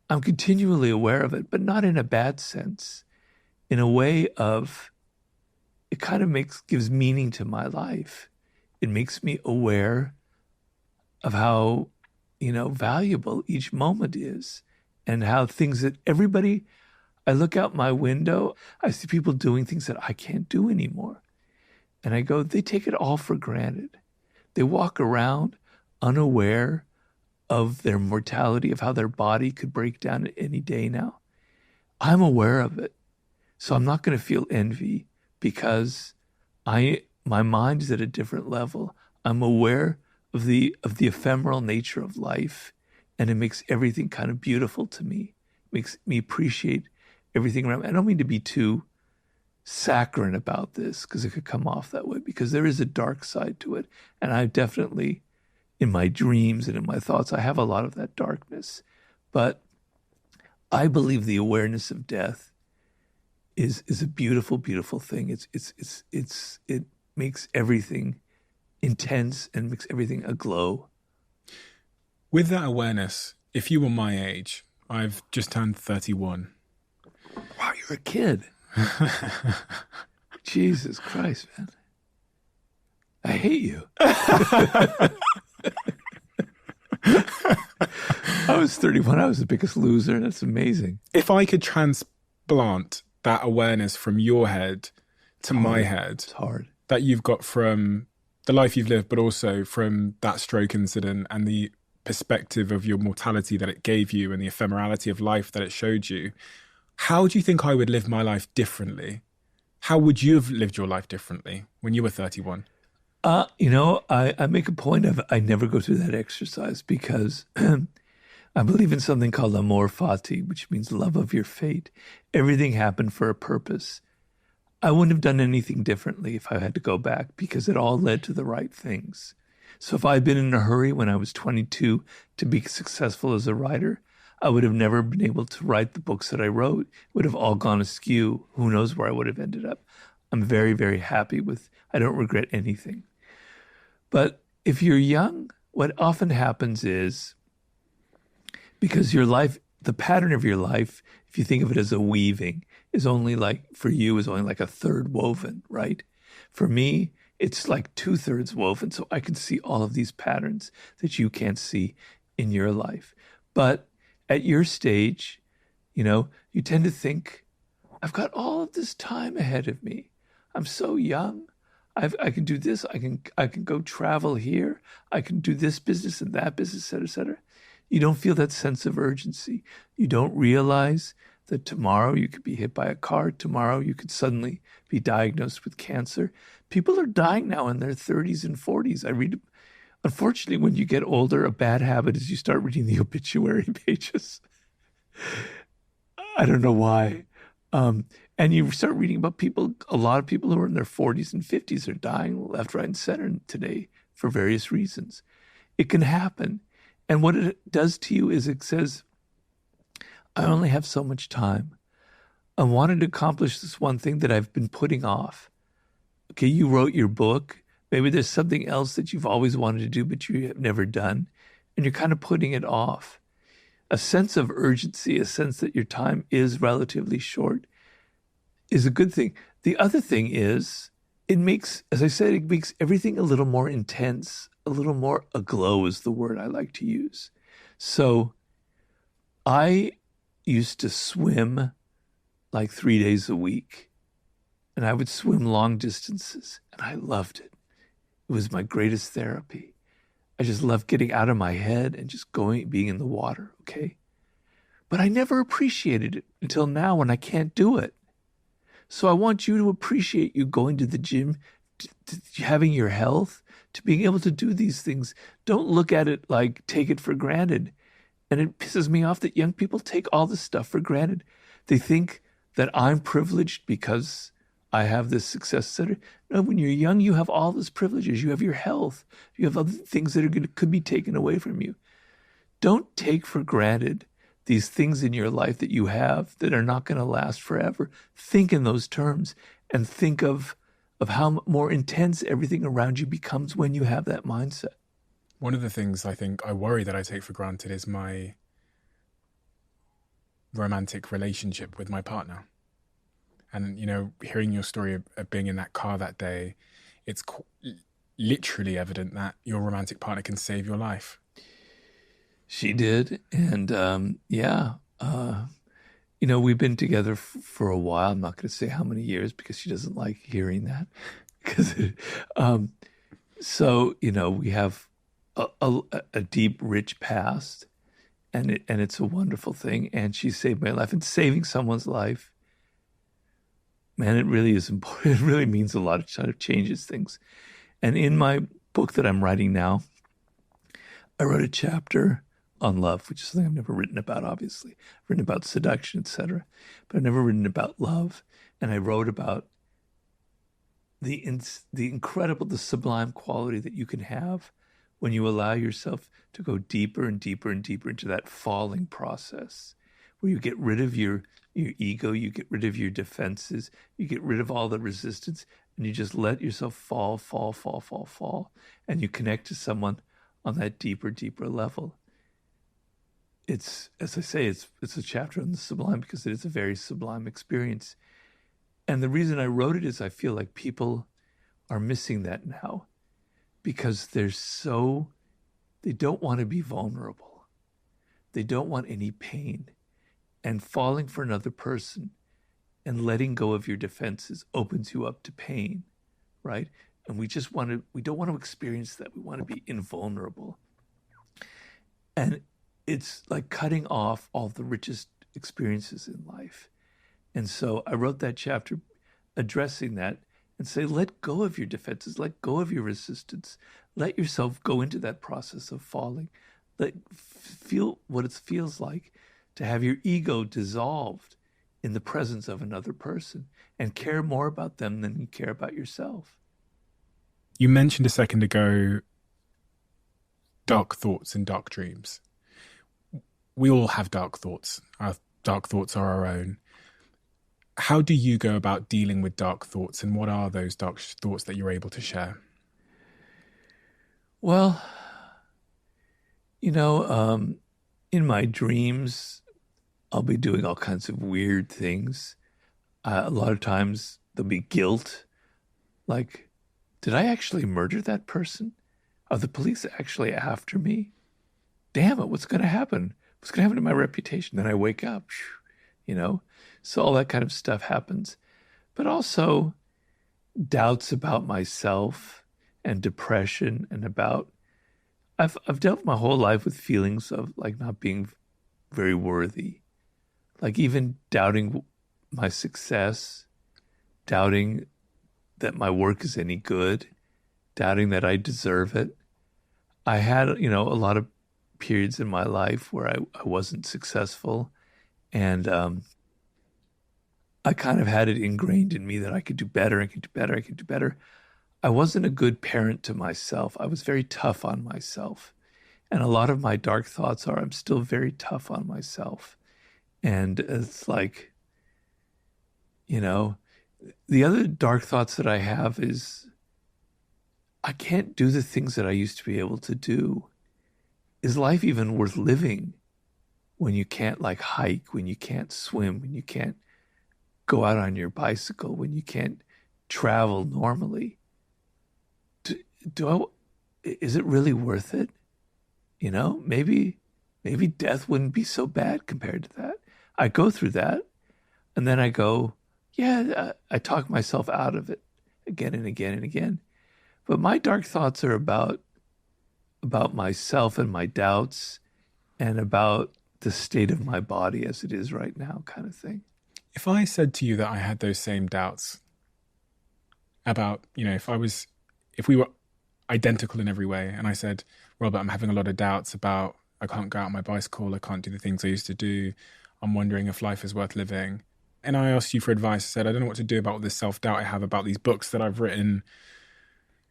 I'm continually aware of it, but not in a bad sense, in a way of, it kind of gives meaning to my life. It makes me aware of how, valuable each moment is and how things that I look out my window, I see people doing things that I can't do anymore. And I go, they take it all for granted. They walk around unaware of their mortality, of how their body could break down at any day now. I'm aware of it. So I'm not going to feel envy because my mind is at a different level. I'm aware of the ephemeral nature of life, and it makes everything kind of beautiful to me. It makes me appreciate everything around me. I don't mean to be too saccharine about this because it could come off that way, because there is a dark side to it. And I definitely, in my dreams and in my thoughts, I have a lot of that darkness. But I believe the awareness of death is a beautiful, beautiful thing. It makes everything intense and makes everything aglow. With that awareness, if you were my age, I've just turned 31. Wow, you're a kid. Jesus Christ, man. I hate you. I was 31. I was the biggest loser. That's amazing. If I could transplant that awareness from your head to my head, it's hard. That you've got from the life you've lived, but also from that stroke incident and the perspective of your mortality that it gave you and the ephemerality of life that it showed you, how do you think I would live my life differently? How would you have lived your life differently when you were 31? I make a point of I never go through that exercise because I believe in something called amor fati, which means love of your fate. Everything happened for a purpose. I wouldn't have done anything differently if I had to go back because it all led to the right things. So if I had been in a hurry when I was 22 to be successful as a writer, I would have never been able to write the books that I wrote. It would have all gone askew. Who knows where I would have ended up. I'm very, very happy I don't regret anything. But if you're young, what often happens is, because your life, the pattern of your life, if you think of it as a weaving, is only like a third woven, right? For me, it's like 2/3 woven. So I can see all of these patterns that you can't see in your life. But at your stage, you tend to think, I've got all of this time ahead of me. I'm so young. I can do this. I can go travel here. I can do this business and that business, et cetera, et cetera. You don't feel that sense of urgency. You don't realize that tomorrow you could be hit by a car. Tomorrow you could suddenly be diagnosed with cancer. People are dying now in their 30s and 40s. Unfortunately, when you get older, a bad habit is you start reading the obituary pages. I don't know why. And you start reading about a lot of people who are in their 40s and 50s are dying left, right, and center today for various reasons. It can happen. And what it does to you is it says, I only have so much time. I wanted to accomplish this one thing that I've been putting off. Okay, you wrote your book. Maybe there's something else that you've always wanted to do, but you have never done, and you're kind of putting it off. A sense of urgency, a sense that your time is relatively short, is a good thing. The other thing is, it makes everything a little more intense, a little more aglow is the word I like to use. So I used to swim like 3 days a week, and I would swim long distances, and I loved it. It was my greatest therapy. I just loved getting out of my head and just being in the water, okay? But I never appreciated it until now when I can't do it. So I want you to appreciate you going to the gym, to having your health, to being able to do these things. Don't look at it like take it for granted. And it pisses me off that young people take all this stuff for granted. They think that I'm privileged because I have this success center. No, when you're young, you have all these privileges. You have your health. You have other things that could be taken away from you. Don't take for granted these things in your life that you have that are not going to last forever. Think in those terms and think of how more intense everything around you becomes when you have that mindset. One of the things I think I worry that I take for granted is my romantic relationship with my partner. And, hearing your story of being in that car that day, it's literally evident that your romantic partner can save your life. She did. And we've been together for a while. I'm not going to say how many years because she doesn't like hearing that. We have a deep, rich past. and it's a wonderful thing. And she saved my life. And saving someone's life, man, it really is important. It really means a lot. It kind of changes things. And in my book that I'm writing now, I wrote a chapter on love, which is something I've never written about, obviously. I've written about seduction, etc., but I've never written about love. And I wrote about the incredible, the sublime quality that you can have when you allow yourself to go deeper and deeper and deeper into that falling process, where you get rid of your ego, you get rid of your defenses, you get rid of all the resistance, and you just let yourself fall, fall, fall, fall, fall, and you connect to someone on that deeper, deeper level. It's, as I say, it's a chapter on the sublime because it is a very sublime experience. And the reason I wrote it is I feel like people are missing that now because they don't want to be vulnerable. They don't want any pain. And falling for another person and letting go of your defenses opens you up to pain, right? And we don't want to experience that. We want to be invulnerable. And it's like cutting off all the richest experiences in life. And so I wrote that chapter addressing that and say, let go of your defenses, let go of your resistance, let yourself go into that process of falling. Feel what it feels like to have your ego dissolved in the presence of another person and care more about them than you care about yourself. You mentioned a second ago dark thoughts and dark dreams. We all have dark thoughts. Our dark thoughts are our own. How do you go about dealing with dark thoughts, and what are those dark thoughts that you're able to share? Well, in my dreams, I'll be doing all kinds of weird things. A lot of times there'll be guilt. Like, did I actually murder that person? Are the police actually after me? Damn it, what's going to happen? What's going to happen to my reputation? Then I wake up, So all that kind of stuff happens. But also doubts about myself and depression and I've dealt my whole life with feelings of like not being very worthy. Like even doubting my success, doubting that my work is any good, doubting that I deserve it. I had, a lot of periods in my life where I wasn't successful, and I kind of had it ingrained in me that I could do better, I could do better, I could do better. I wasn't a good parent to myself. I was very tough on myself. And a lot of my dark thoughts are I'm still very tough on myself. And it's like, the other dark thoughts that I have is I can't do the things that I used to be able to do. Is life even worth living when you can't like hike, when you can't swim, when you can't go out on your bicycle, when you can't travel normally? Is it really worth it? Maybe death wouldn't be so bad compared to that. I go through that, and then I go, I talk myself out of it again and again and again. But my dark thoughts are about myself and my doubts and about the state of my body as it is right now, kind of thing. If I said to you that I had those same doubts about, if we were identical in every way, and I said, Robert, I'm having a lot of doubts about, I can't go out on my bicycle, I can't do the things I used to do, I'm wondering if life is worth living. And I asked you for advice. I said, I don't know what to do about all this self-doubt I have about these books that I've written.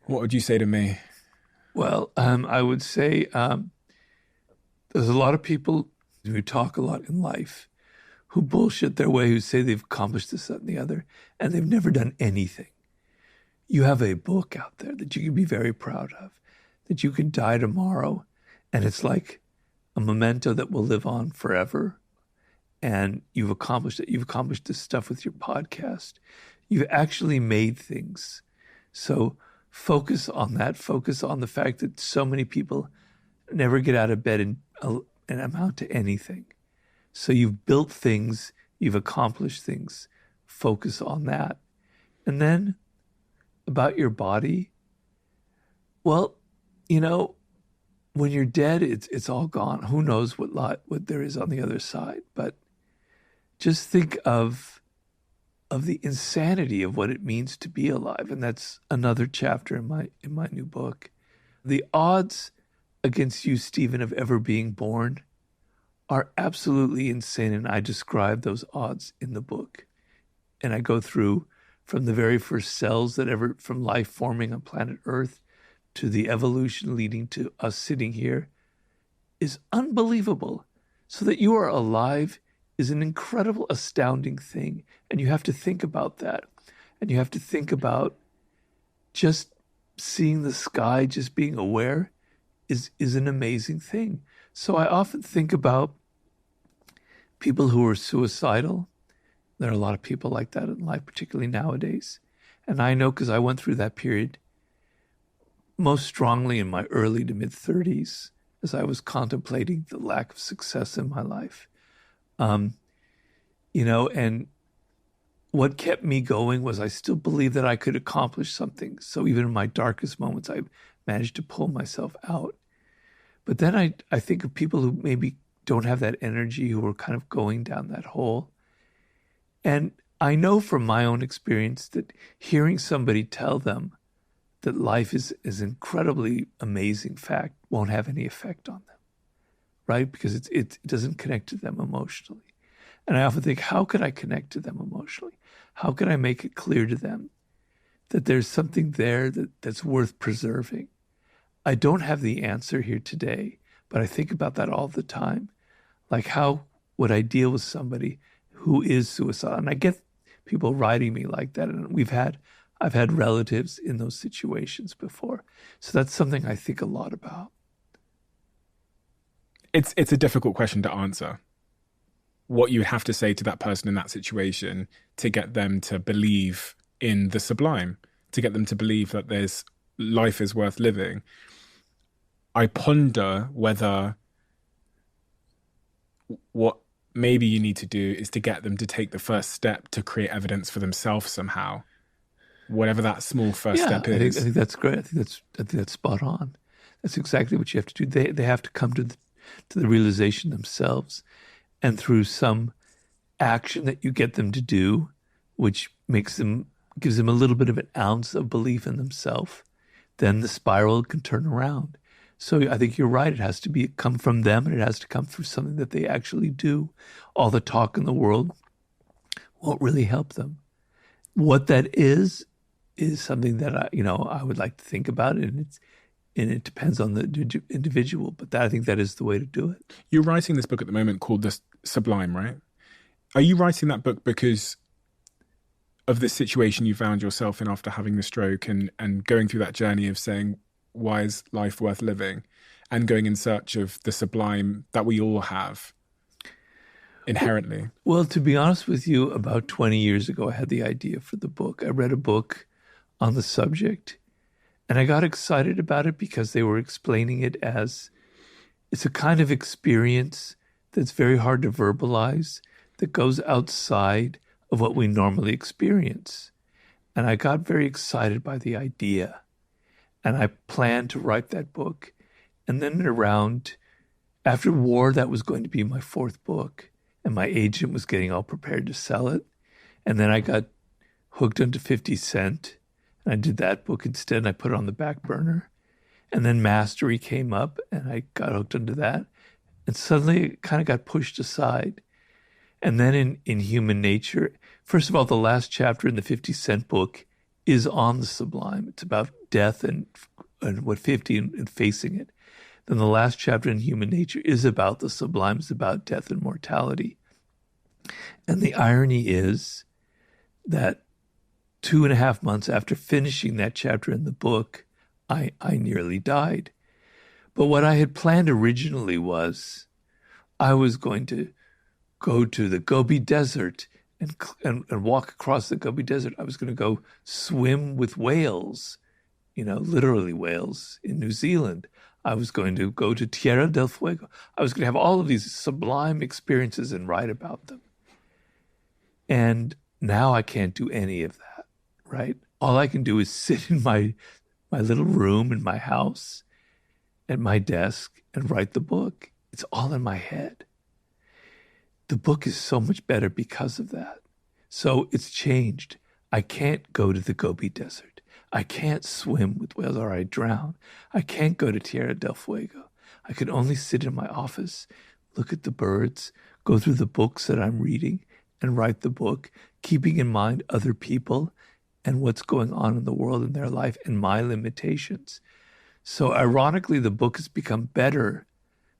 What would you say to me? Well, I would say there's a lot of people who talk a lot in life, who bullshit their way, who say they've accomplished this, that, and the other, and they've never done anything. You have a book out there that you can be very proud of, that you can die tomorrow, and it's like a memento that will live on forever. And you've accomplished it. You've accomplished this stuff with your podcast. You've actually made things. So focus on that. Focus on the fact that so many people never get out of bed and amount to anything. So you've built things. You've accomplished things. Focus on that. And then about your body, well, when you're dead, it's all gone. Who knows what there is on the other side? But just think of the insanity of what it means to be alive, and that's another chapter in my new book. The odds against you, Stephen, of ever being born are absolutely insane, and I describe those odds in the book. And I go through from the very first cells that ever, from life forming on planet Earth to the evolution leading to us sitting here, is unbelievable. So that you are alive is an incredible, astounding thing. And you have to think about that. And you have to think about just seeing the sky, just being aware is an amazing thing. So I often think about people who are suicidal. There are a lot of people like that in life, particularly nowadays. And I know because I went through that period most strongly in my early to mid 30s as I was contemplating the lack of success in my life. And what kept me going was I still believed that I could accomplish something. So even in my darkest moments, I managed to pull myself out. But then I think of people who maybe don't have that energy, who are kind of going down that hole. And I know from my own experience that hearing somebody tell them that life is incredibly amazing fact won't have any effect on them, right? Because it doesn't connect to them emotionally. And I often think, how could I connect to them emotionally? How can I make it clear to them that there's something there that's worth preserving? I don't have the answer here today, but I think about that all the time. Like, how would I deal with somebody who is suicidal? And I get people writing me like that, and I've had relatives in those situations before. So that's something I think a lot about. It's a difficult question to answer. What you have to say to that person in that situation to get them to believe in the sublime, to get them to believe that life is worth living. I ponder whether what maybe you need to do is to get them to take the first step to create evidence for themselves somehow. Whatever that small first step is. I think that's great. I think that's spot on. That's exactly what you have to do. They have to come to the realization themselves, and through some action that you get them to do, which gives them a little bit of an ounce of belief in themselves, then the spiral can turn around. So I think you're right. It has to come from them, and it has to come from something that they actually do. All the talk in the world won't really help them. What that is something that I would like to think about, and it depends on the individual. But I think that is the way to do it. You're writing this book at the moment called The Sublime, right? Are you writing that book because of the situation you found yourself in after having the stroke and going through that journey of saying, why is life worth living, and going in search of the sublime that we all have inherently? Well, to be honest with you, about 20 years ago, I had the idea for the book. I read a book on the subject, and I got excited about it because they were explaining it as it's a kind of experience that's very hard to verbalize, that goes outside of what we normally experience. And I got very excited by the idea. And I planned to write that book. And then after war, that was going to be my fourth book. And my agent was getting all prepared to sell it. And then I got hooked onto 50 Cent. And I did that book instead. And I put it on the back burner. And then Mastery came up, and I got hooked onto that. And suddenly it kind of got pushed aside. And then in Human Nature, first of all, the last chapter in the 50 Cent book is on the sublime. It's about death and what 50 and facing it. Then the last chapter in Human Nature is about the sublime. It's about death and mortality. And the irony is that 2.5 months after finishing that chapter in the book, I nearly died. But what I had planned originally was I was going to go to the Gobi Desert and walk across the Gobi Desert. I was going to go swim with whales, literally whales in New Zealand. I was going to go to Tierra del Fuego. I was going to have all of these sublime experiences and write about them. And now I can't do any of that, right? All I can do is sit in my little room in my house at my desk and write the book. It's all in my head. The book is so much better because of that. So it's changed. I can't go to the Gobi Desert. I can't swim with whales or I drown. I can't go to Tierra del Fuego. I can only sit in my office, look at the birds, go through the books that I'm reading, and write the book, keeping in mind other people and what's going on in the world in their life and my limitations. So ironically, the book has become better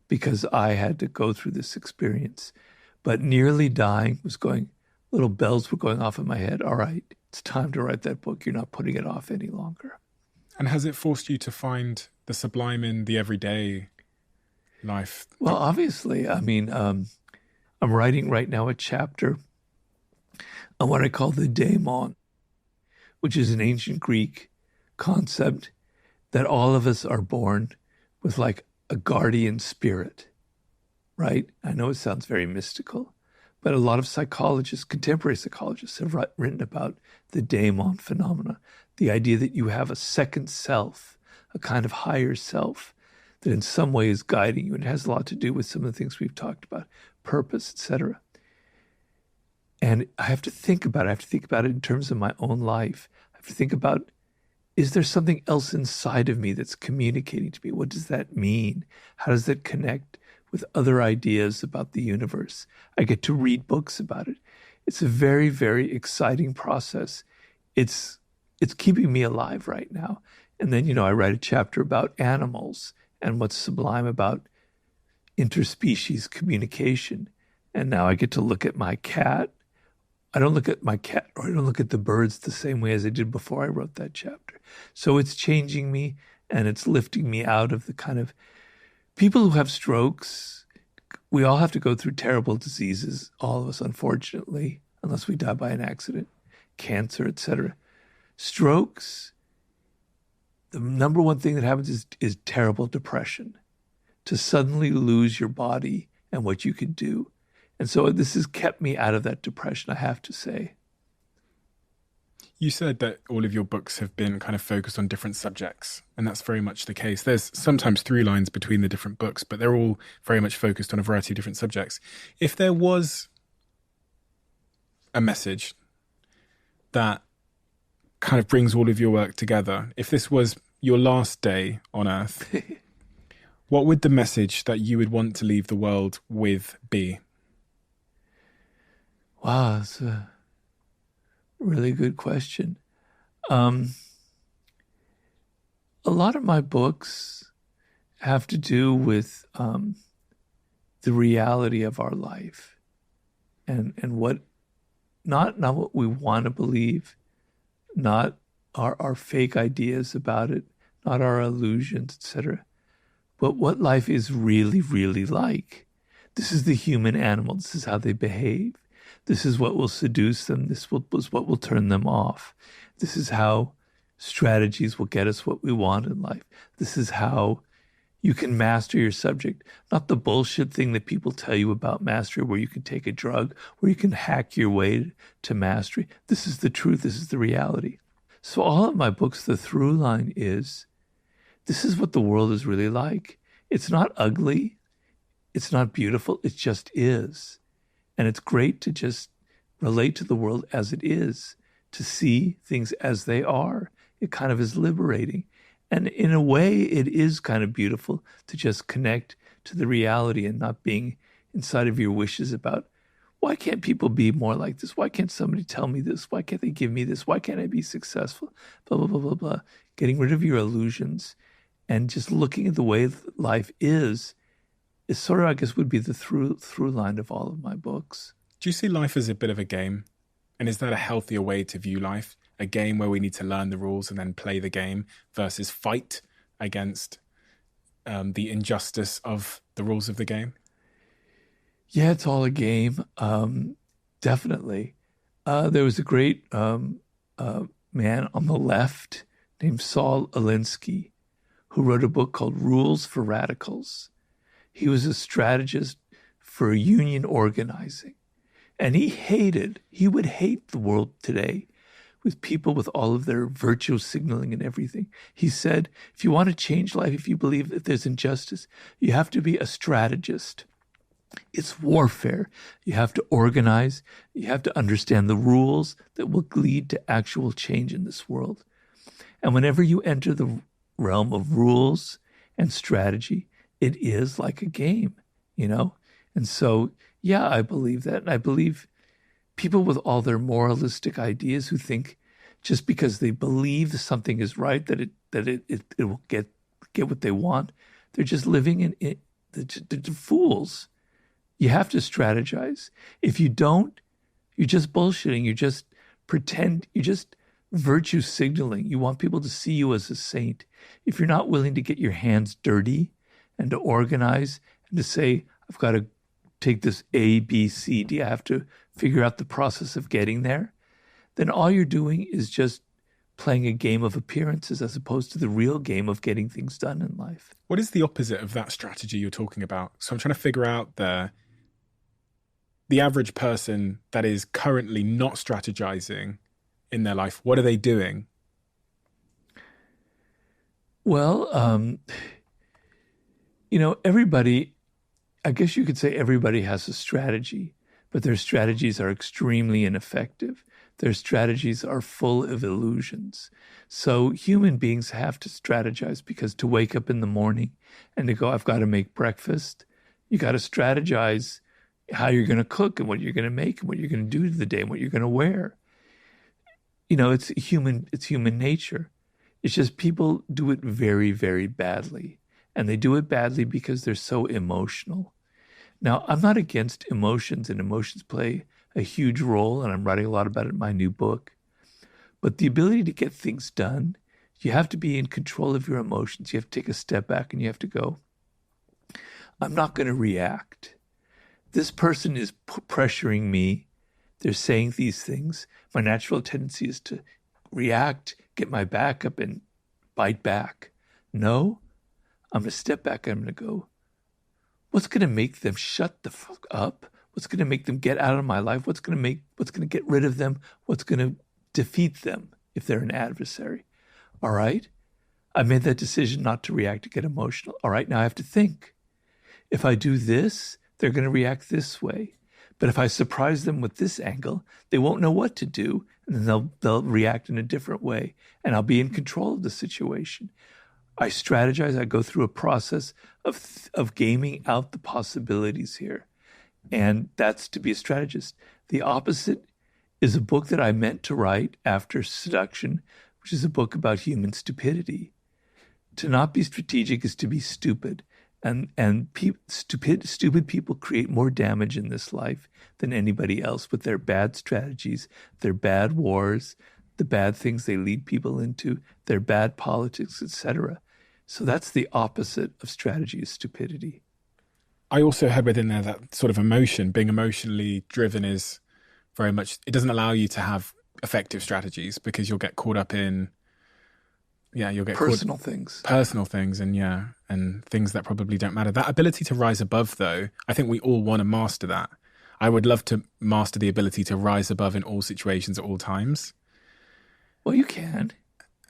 because I had to go through this experience. But nearly dying was going, little bells were going off in my head. All right, it's time to write that book. You're not putting it off any longer. And has it forced you to find the sublime in the everyday life? Well, obviously. I mean, I'm writing right now a chapter on what I call the daemon, which is an ancient Greek concept that all of us are born with like a guardian spirit, right? I know it sounds very mystical, but a lot of psychologists, contemporary psychologists, have written about the daemon phenomena, the idea that you have a second self, a kind of higher self that in some way is guiding you. And it has a lot to do with some of the things we've talked about, purpose, etc. And I have to think about it. I have to think about it in terms of my own life. I have to think about, is there something else inside of me that's communicating to me? What does that mean? How does that connect with other ideas about the universe? I get to read books about it. It's a very, very exciting process. It's keeping me alive right now. And then, I write a chapter about animals and what's sublime about interspecies communication. And now I get to look at my cat. I don't look at my cat or I don't look at the birds the same way as I did before I wrote that chapter. So it's changing me and it's lifting me out of the kind of people who have strokes. We all have to go through terrible diseases, all of us, unfortunately, unless we die by an accident, cancer, etc. Strokes, the number one thing that happens is terrible depression, to suddenly lose your body and what you can do. And so this has kept me out of that depression, I have to say. You said that all of your books have been kind of focused on different subjects, and that's very much the case. There's sometimes through lines between the different books, but they're all very much focused on a variety of different subjects. If there was a message that kind of brings all of your work together, if this was your last day on Earth, what would the message that you would want to leave the world with be? Wow, that's a really good question. A lot of my books have to do with the reality of our life and what, not what we want to believe, not our fake ideas about it, not our illusions, etc., but what life is really, really like. This is the human animal. This is how they behave. This is what will seduce them. This is what will turn them off. This is how strategies will get us what we want in life. This is how you can master your subject. Not the bullshit thing that people tell you about mastery, where you can take a drug, where you can hack your way to mastery. This is the truth. This is the reality. So all of my books, the through line is, this is what the world is really like. It's not ugly. It's not beautiful. It just is. And it's great to just relate to the world as it is, to see things as they are. It kind of is liberating. And in a way, it is kind of beautiful to just connect to the reality and not being inside of your wishes about, why can't people be more like this? Why can't somebody tell me this? Why can't they give me this? Why can't I be successful? Blah, blah, blah, blah, blah. Getting rid of your illusions and just looking at the way life is sort of, I guess, would be the through line of all of my books. Do you see life as a bit of a game? And is that a healthier way to view life? A game where we need to learn the rules and then play the game versus fight against the injustice of the rules of the game? Yeah, it's all a game. Definitely. There was a great man on the left named Saul Alinsky who wrote a book called Rules for Radicals. He was a strategist for union organizing. And he would hate the world today with people with all of their virtue signaling and everything. He said, if you want to change life, if you believe that there's injustice, you have to be a strategist. It's warfare. You have to organize. You have to understand the rules that will lead to actual change in this world. And whenever you enter the realm of rules and strategy, it is like a game, you know? And so, yeah, I believe that. And I believe people with all their moralistic ideas who think just because they believe something is right, that it will get what they want, they're just living in it. They're fools. You have to strategize. If you don't, you're just bullshitting. You just pretend. You just virtue signaling. You want people to see you as a saint. If you're not willing to get your hands dirty and to organize and to say, I've got to take this A, B, C, D, I have to figure out the process of getting there, then all you're doing is just playing a game of appearances as opposed to the real game of getting things done in life. What is the opposite of that strategy you're talking about? So I'm trying to figure out the average person that is currently not strategizing in their life. What are they doing? Well, everybody, I guess you could say everybody has a strategy, but their strategies are extremely ineffective. Their strategies are full of illusions. So human beings have to strategize, because to wake up in the morning and to go, I've got to make breakfast, you got to strategize how you're going to cook and what you're going to make and what you're going to do to the day and what you're going to wear. It's human nature. It's just people do it very, very badly. And they do it badly because they're so emotional. Now, I'm not against emotions, and emotions play a huge role, and I'm writing a lot about it in my new book. But the ability to get things done, you have to be in control of your emotions. You have to take a step back and you have to go, I'm not going to react. This person is pressuring me. They're saying these things. My natural tendency is to react, get my back up and bite back. No, I'm going to step back and I'm going to go, what's going to make them shut the fuck up? What's going to make them get out of my life? What's going to get rid of them? What's going to defeat them if they're an adversary? All right. I made that decision not to react, to get emotional. All right. Now I have to think. If I do this, they're going to react this way. But if I surprise them with this angle, they won't know what to do. And then they'll react in a different way. And I'll be in control of the situation. I strategize. I go through a process of gaming out the possibilities here. And that's to be a strategist. The opposite is a book that I meant to write after Seduction, which is a book about human stupidity. To not be strategic is to be stupid. And stupid people create more damage in this life than anybody else with their bad strategies, their bad wars, the bad things they lead people into, their bad politics, etc. So that's the opposite of strategy, is stupidity. I also had within there that sort of emotion, being emotionally driven is very much, it doesn't allow you to have effective strategies because you'll get caught up in, you'll get personal things and things that probably don't matter. That ability to rise above, though, I think we all want to master that. I would love to master the ability to rise above in all situations at all times. Well, you can.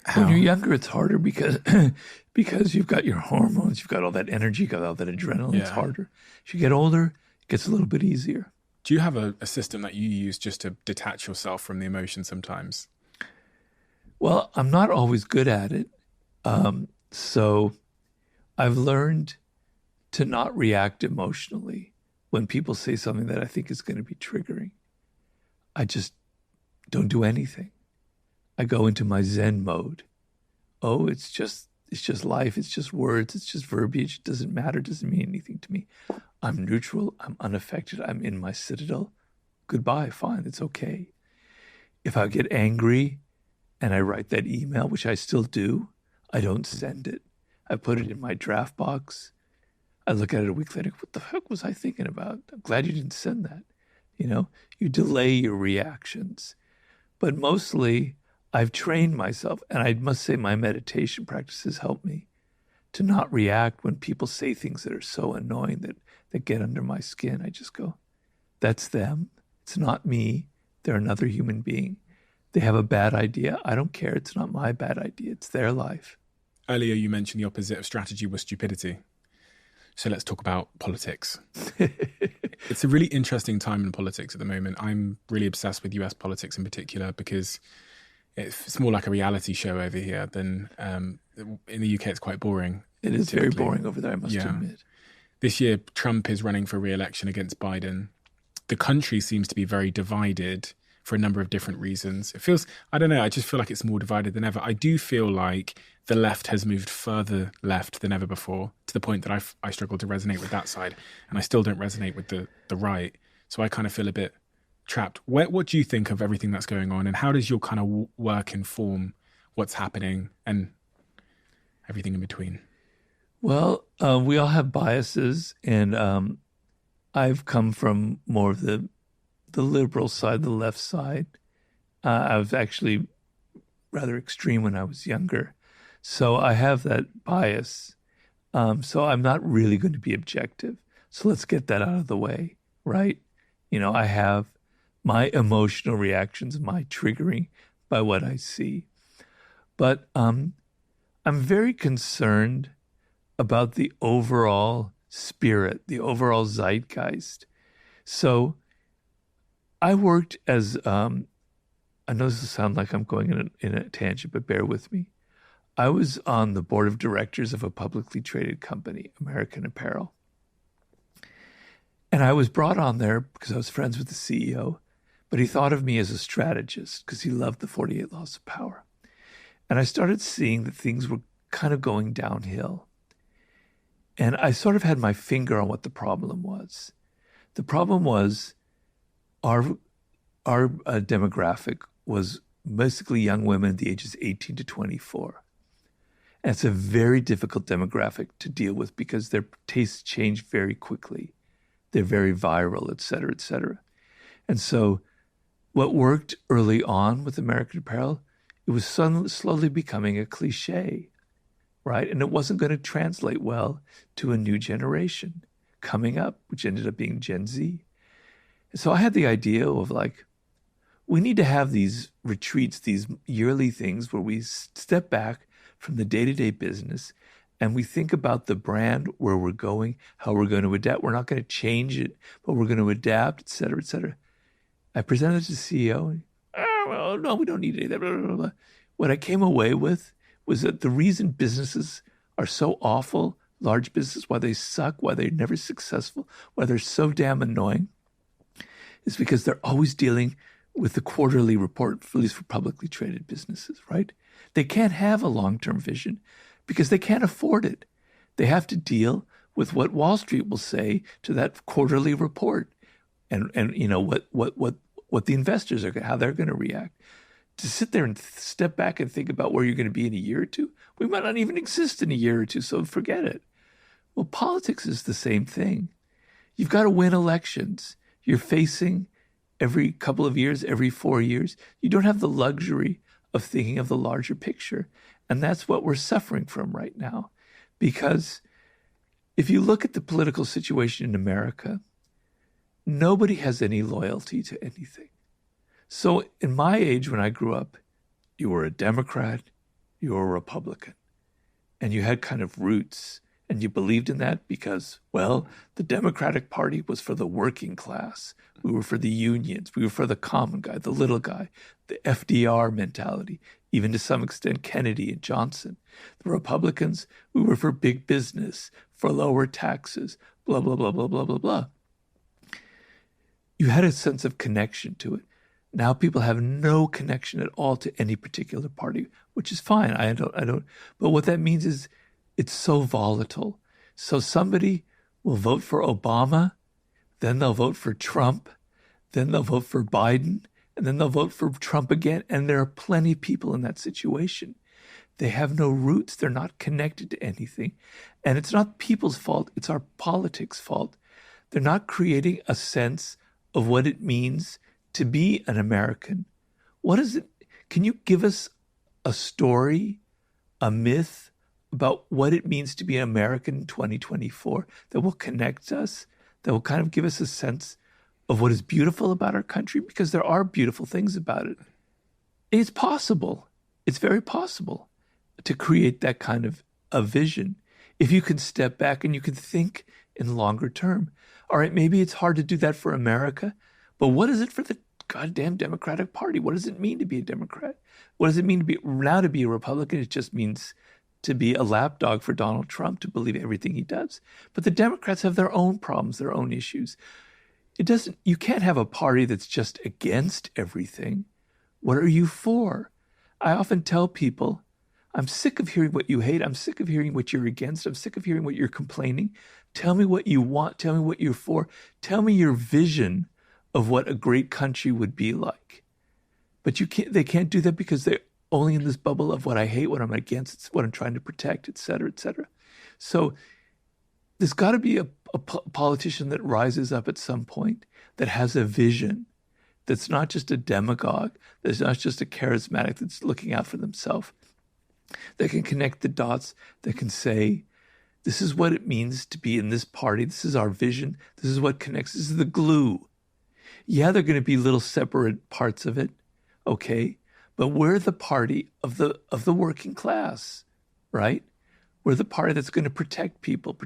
How? When you're younger, it's harder because you've got your hormones, you've got all that energy, you've got all that adrenaline. Yeah. It's harder. As you get older, it gets a little bit easier. Do you have a system that you use just to detach yourself from the emotion sometimes? Well, I'm not always good at it. So I've learned to not react emotionally when people say something that I think is going to be triggering. I just don't do anything. I go into my Zen mode. Oh, it's just life. It's just words. It's just verbiage. It doesn't matter. It doesn't mean anything to me. I'm neutral. I'm unaffected. I'm in my citadel. Goodbye. Fine. It's okay. If I get angry and I write that email, which I still do, I don't send it. I put it in my draft box. I look at it a week later. What the heck was I thinking about? I'm glad you didn't send that. You delay your reactions. But mostly, I've trained myself, and I must say my meditation practices help me to not react when people say things that are so annoying that get under my skin. I just go, that's them. It's not me. They're another human being. They have a bad idea. I don't care. It's not my bad idea. It's their life. Earlier, you mentioned the opposite of strategy was stupidity. So let's talk about politics. It's a really interesting time in politics at the moment. I'm really obsessed with US politics in particular because it's more like a reality show over here than in the UK. It's quite boring. It is very boring over there, I must admit. This year, Trump is running for re-election against Biden. The country seems to be very divided for a number of different reasons. It feels, I don't know, I just feel like it's more divided than ever. I do feel like the left has moved further left than ever before, to the point that I struggle to resonate with that side, and I still don't resonate with the right. So I kind of feel a bit trapped. What do you think of everything that's going on, and how does your kind of work inform what's happening and everything in between? Well, we all have biases, and I've come from more of the liberal side, the left side. I was actually rather extreme when I was younger. So I have that bias. So I'm not really going to be objective. So let's get that out of the way, right? I have my emotional reactions, my triggering by what I see. But I'm very concerned about the overall spirit, the overall zeitgeist. So I worked as, I know this will sound like I'm going in a tangent, but bear with me. I was on the board of directors of a publicly traded company, American Apparel. And I was brought on there because I was friends with the CEO, but he thought of me as a strategist because he loved the 48 Laws of Power. And I started seeing that things were kind of going downhill. And I sort of had my finger on what the problem was. The problem was our demographic was basically young women at the ages 18 to 24. And it's a very difficult demographic to deal with because their tastes change very quickly. They're very viral, et cetera, et cetera. And so what worked early on with American Apparel, it was slowly becoming a cliche, right? And it wasn't going to translate well to a new generation coming up, which ended up being Gen Z. And so I had the idea of we need to have these retreats, these yearly things where we step back from the day-to-day business and we think about the brand, where we're going, how we're going to adapt. We're not going to change it, but we're going to adapt, et cetera, et cetera. I presented to the CEO. And, well, no, we don't need any of that. Blah, blah, blah. What I came away with was that the reason businesses are so awful, large businesses, why they suck, why they're never successful, why they're so damn annoying, is because they're always dealing with the quarterly report, at least for publicly traded businesses, right? They can't have a long-term vision because they can't afford it. They have to deal with what Wall Street will say to that quarterly report, and what the investors are, how they're going to react. To sit there and step back and think about where you're going to be in a year or two, we might not even exist in a year or two, so forget it. Well, politics is the same thing. You've got to win elections. You're facing every couple of years, every 4 years. You don't have the luxury of thinking of the larger picture. And that's what we're suffering from right now. Because if you look at the political situation in America, nobody has any loyalty to anything. So in my age, when I grew up, you were a Democrat, you were a Republican, and you had kind of roots. And you believed in that because, well, the Democratic Party was for the working class. We were for the unions. We were for the common guy, the little guy, the FDR mentality, even to some extent Kennedy and Johnson. The Republicans, we were for big business, for lower taxes, blah, blah, blah, blah, blah, blah, blah. You had a sense of connection to it. Now people have no connection at all to any particular party, which is fine. I don't. But what that means is it's so volatile. So somebody will vote for Obama, then they'll vote for Trump, then they'll vote for Biden, and then they'll vote for Trump again. And there are plenty of people in that situation. They have no roots. They're not connected to anything. And it's not people's fault. It's our politics' fault. They're not creating a sense of what it means to be an American. What is it? Can you give us a story, a myth, about what it means to be an American in 2024 that will connect us, that will kind of give us a sense of what is beautiful about our country? Because there are beautiful things about it. It's possible. It's very possible to create that kind of a vision if you can step back and you can think in longer term. All right, maybe it's hard to do that for America, but what is it for the goddamn Democratic Party? What does it mean to be a Democrat? What does it mean to be a Republican? It just means to be a lapdog for Donald Trump, to believe everything he does. But the Democrats have their own problems, their own issues. You can't have a party that's just against everything. What are you for? I often tell people, I'm sick of hearing what you hate. I'm sick of hearing what you're against. I'm sick of hearing what you're complaining. Tell me what you want. Tell me what you're for. Tell me your vision of what a great country would be like. But they can't do that because they're only in this bubble of what I hate, what I'm against, it's what I'm trying to protect, et cetera, et cetera. So there's got to be a politician that rises up at some point that has a vision, that's not just a demagogue, that's not just a charismatic that's looking out for themselves, that can connect the dots, that can say, this is what it means to be in this party. This is our vision. This is what connects. This is the glue. Yeah, there are going to be little separate parts of it, okay? But we're the party of the working class, right? We're the party that's going to protect people,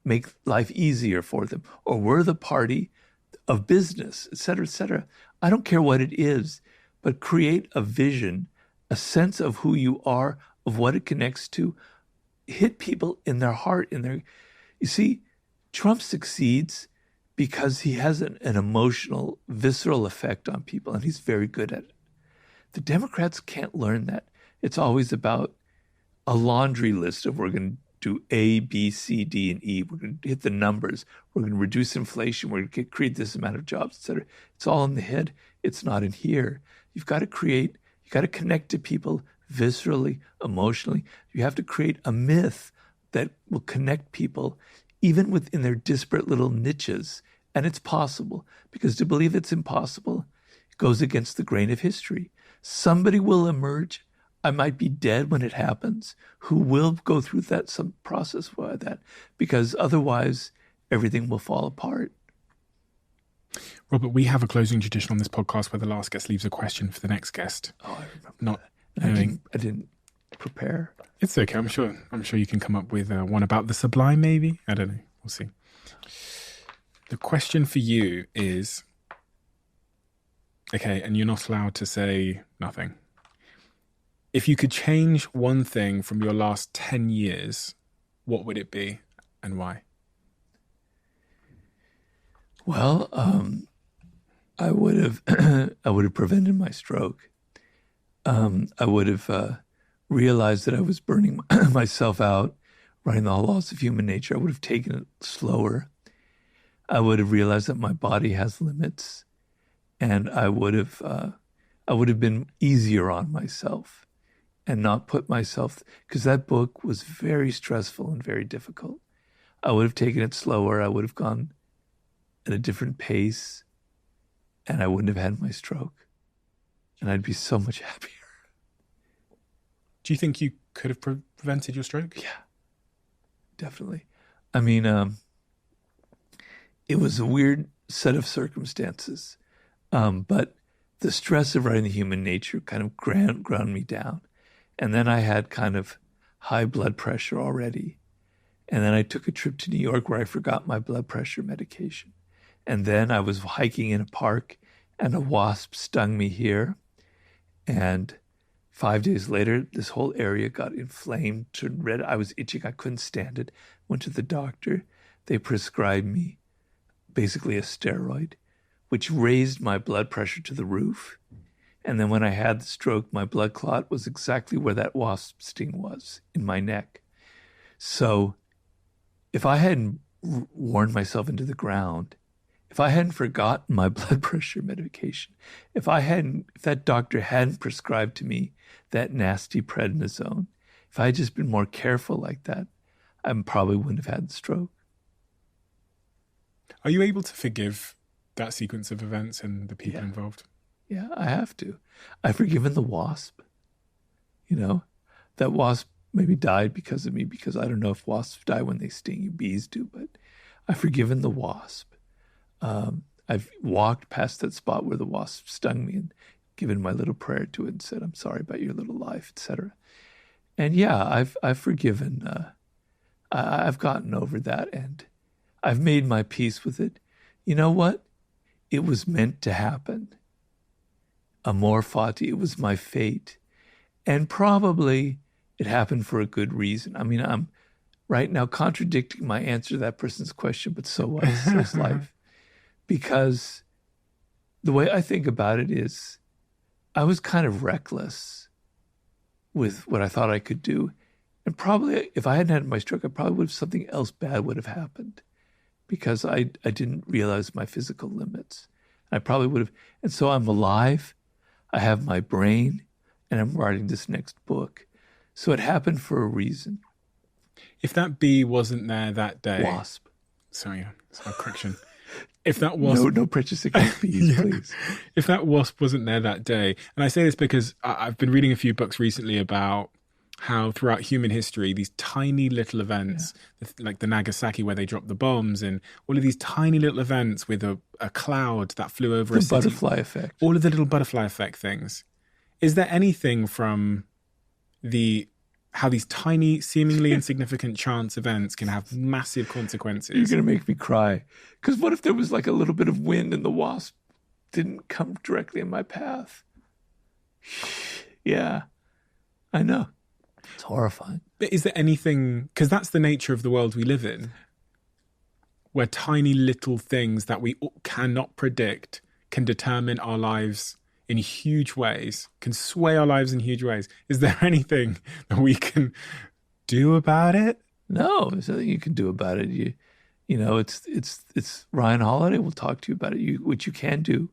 make life easier for them. Or we're the party of business, et cetera, et cetera. I don't care what it is, but create a vision, a sense of who you are, of what it connects to. Hit people in their heart, you see, Trump succeeds because he has an emotional, visceral effect on people, and he's very good at it. The Democrats can't learn that. It's always about a laundry list of we're going to do A, B, C, D, and E. We're going to hit the numbers. We're going to reduce inflation. We're going to create this amount of jobs, et cetera. It's all in the head. It's not in here. You've got to connect to people viscerally, emotionally. You have to create a myth that will connect people even within their disparate little niches. And it's possible, because to believe it's impossible goes against the grain of history. Somebody will emerge. I might be dead when it happens, who will go through some process for that, because otherwise everything will fall apart. Robert, we have a closing tradition on this podcast where the last guest leaves a question for the next guest. Oh, I remember that. I didn't prepare. It's okay. I'm sure you can come up with one about the sublime, maybe. I don't know. We'll see. The question for you is, okay, and you're not allowed to say nothing. If you could change one thing from your last 10 years, what would it be and why? Well, I would have prevented my stroke. I would have realized that I was burning myself out, running the laws of human nature. I would have taken it slower. I would have realized that my body has limits, and I would have been easier on myself and not put myself, because that book was very stressful and very difficult. I would have taken it slower. I would have gone at a different pace, and I wouldn't have had my stroke, and I'd be so much happier. Do you think you could have prevented your stroke? Yeah, definitely. I mean, it was a weird set of circumstances, but the stress of writing The Human Nature kind of ground me down. And then I had kind of high blood pressure already. And then I took a trip to New York where I forgot my blood pressure medication. And then I was hiking in a park and a wasp stung me here. And 5 days later, this whole area got inflamed, turned red. I was itching. I couldn't stand it. Went to the doctor. They prescribed me basically a steroid, which raised my blood pressure to the roof. And then when I had the stroke, my blood clot was exactly where that wasp sting was, in my neck. So if I hadn't worn myself into the ground, if I hadn't forgotten my blood pressure medication, if that doctor hadn't prescribed to me that nasty prednisone, if I had just been more careful like that, I probably wouldn't have had the stroke. Are you able to forgive that sequence of events and the people involved? Yeah, I have to. I've forgiven the wasp. That wasp maybe died because of me, because I don't know if wasps die when they sting you. Bees do, but I've forgiven the wasp. I've walked past that spot where the wasp stung me, and given my little prayer to it and said, I'm sorry about your little life, etc. And yeah, I've forgiven. I've gotten over that, and I've made my peace with it. You know what? It was meant to happen. Amor fati, it was my fate. And probably it happened for a good reason. I mean, I'm right now contradicting my answer to that person's question, but so what? So's life. Because the way I think about it is I was kind of reckless with what I thought I could do. And probably if I hadn't had my stroke, I probably would have something else bad would have happened because I didn't realize my physical limits. I probably would have. And so I'm alive. I have my brain and I'm writing this next book. So it happened for a reason. If that bee wasn't there that day. Wasp. Sorry, it's my correction. If that wasp. No prejudice against bees, Yeah. please. If that wasp wasn't there that day. And I say this because I've been reading a few books recently about how throughout human history, these tiny little events, like the Nagasaki where they dropped the bombs and all of these tiny little events with a cloud that flew over a The city. butterfly effect. All of the little butterfly effect things. Is there anything from how these tiny, seemingly insignificant chance events can have massive consequences? You're going to make me cry. Because what if there was like a little bit of wind and the wasp didn't come directly in my path? Yeah, I know. It's horrifying. But is there anything, because that's the nature of the world we live in, where tiny little things that we cannot predict can determine our lives in huge ways, can sway our lives in huge ways. Is there anything that we can do about it? No, there's nothing you can do about it. You know, it's Ryan Holiday will talk to you about it. What you can do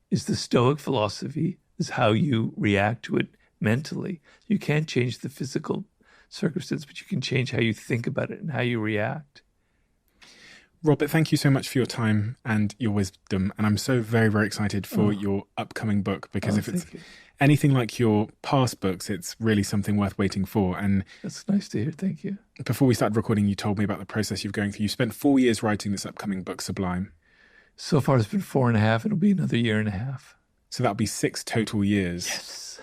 is the Stoic philosophy is how you react to it mentally. You can't change the physical circumstance, but you can change how you think about it and how you react. Robert, thank you so much for your time and your wisdom. And I'm so very, very excited for your upcoming book, because if it's anything like your past books, it's really something worth waiting for. And that's nice to hear. Thank you. Before we started recording, you told me about the process you're going through. You spent 4 years writing this upcoming book, Sublime. So far, it's been 4.5. It'll be another 1.5 years. So that'll be 6 total years. Yes.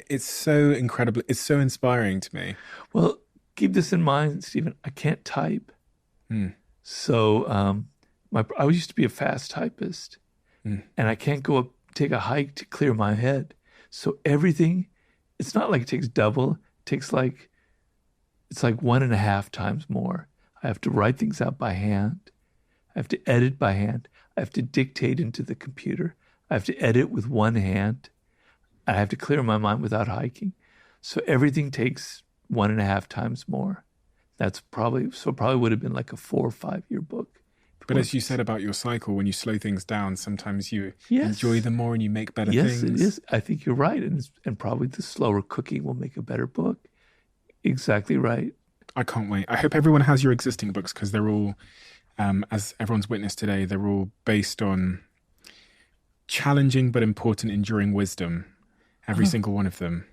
It's so incredible. It's so inspiring to me. Well, keep this in mind, Stephen. I can't type. So I used to be a fast typist, and I can't go up, take a hike to clear my head. So everything, it's not like it takes double. It takes it's like 1.5 times more. I have to write things out by hand. I have to edit by hand. I have to dictate into the computer. I have to edit with one hand. I have to clear my mind without hiking. So everything takes 1.5 times more. That's probably would have been like a 4 or 5 year book. But as you said about your cycle, when you slow things down, sometimes you enjoy them more and you make better things. Yes, it is. I think you're right. And probably the slower cooking will make a better book. Exactly right. I can't wait. I hope everyone has your existing books, because they're all, as everyone's witnessed today, they're all based on challenging but important, enduring wisdom. Every single one of them.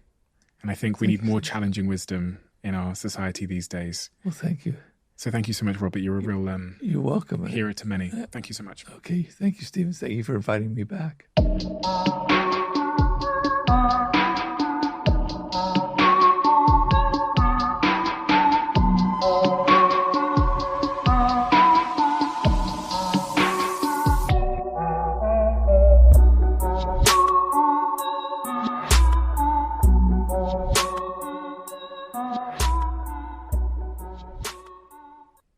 And I think we need more challenging wisdom in our society these days. Well, thank you. So thank you so much, Robert. You're a real you're welcome. Hero to many. Thank you so much. Okay. Thank you, Stephen. Thank you for inviting me back.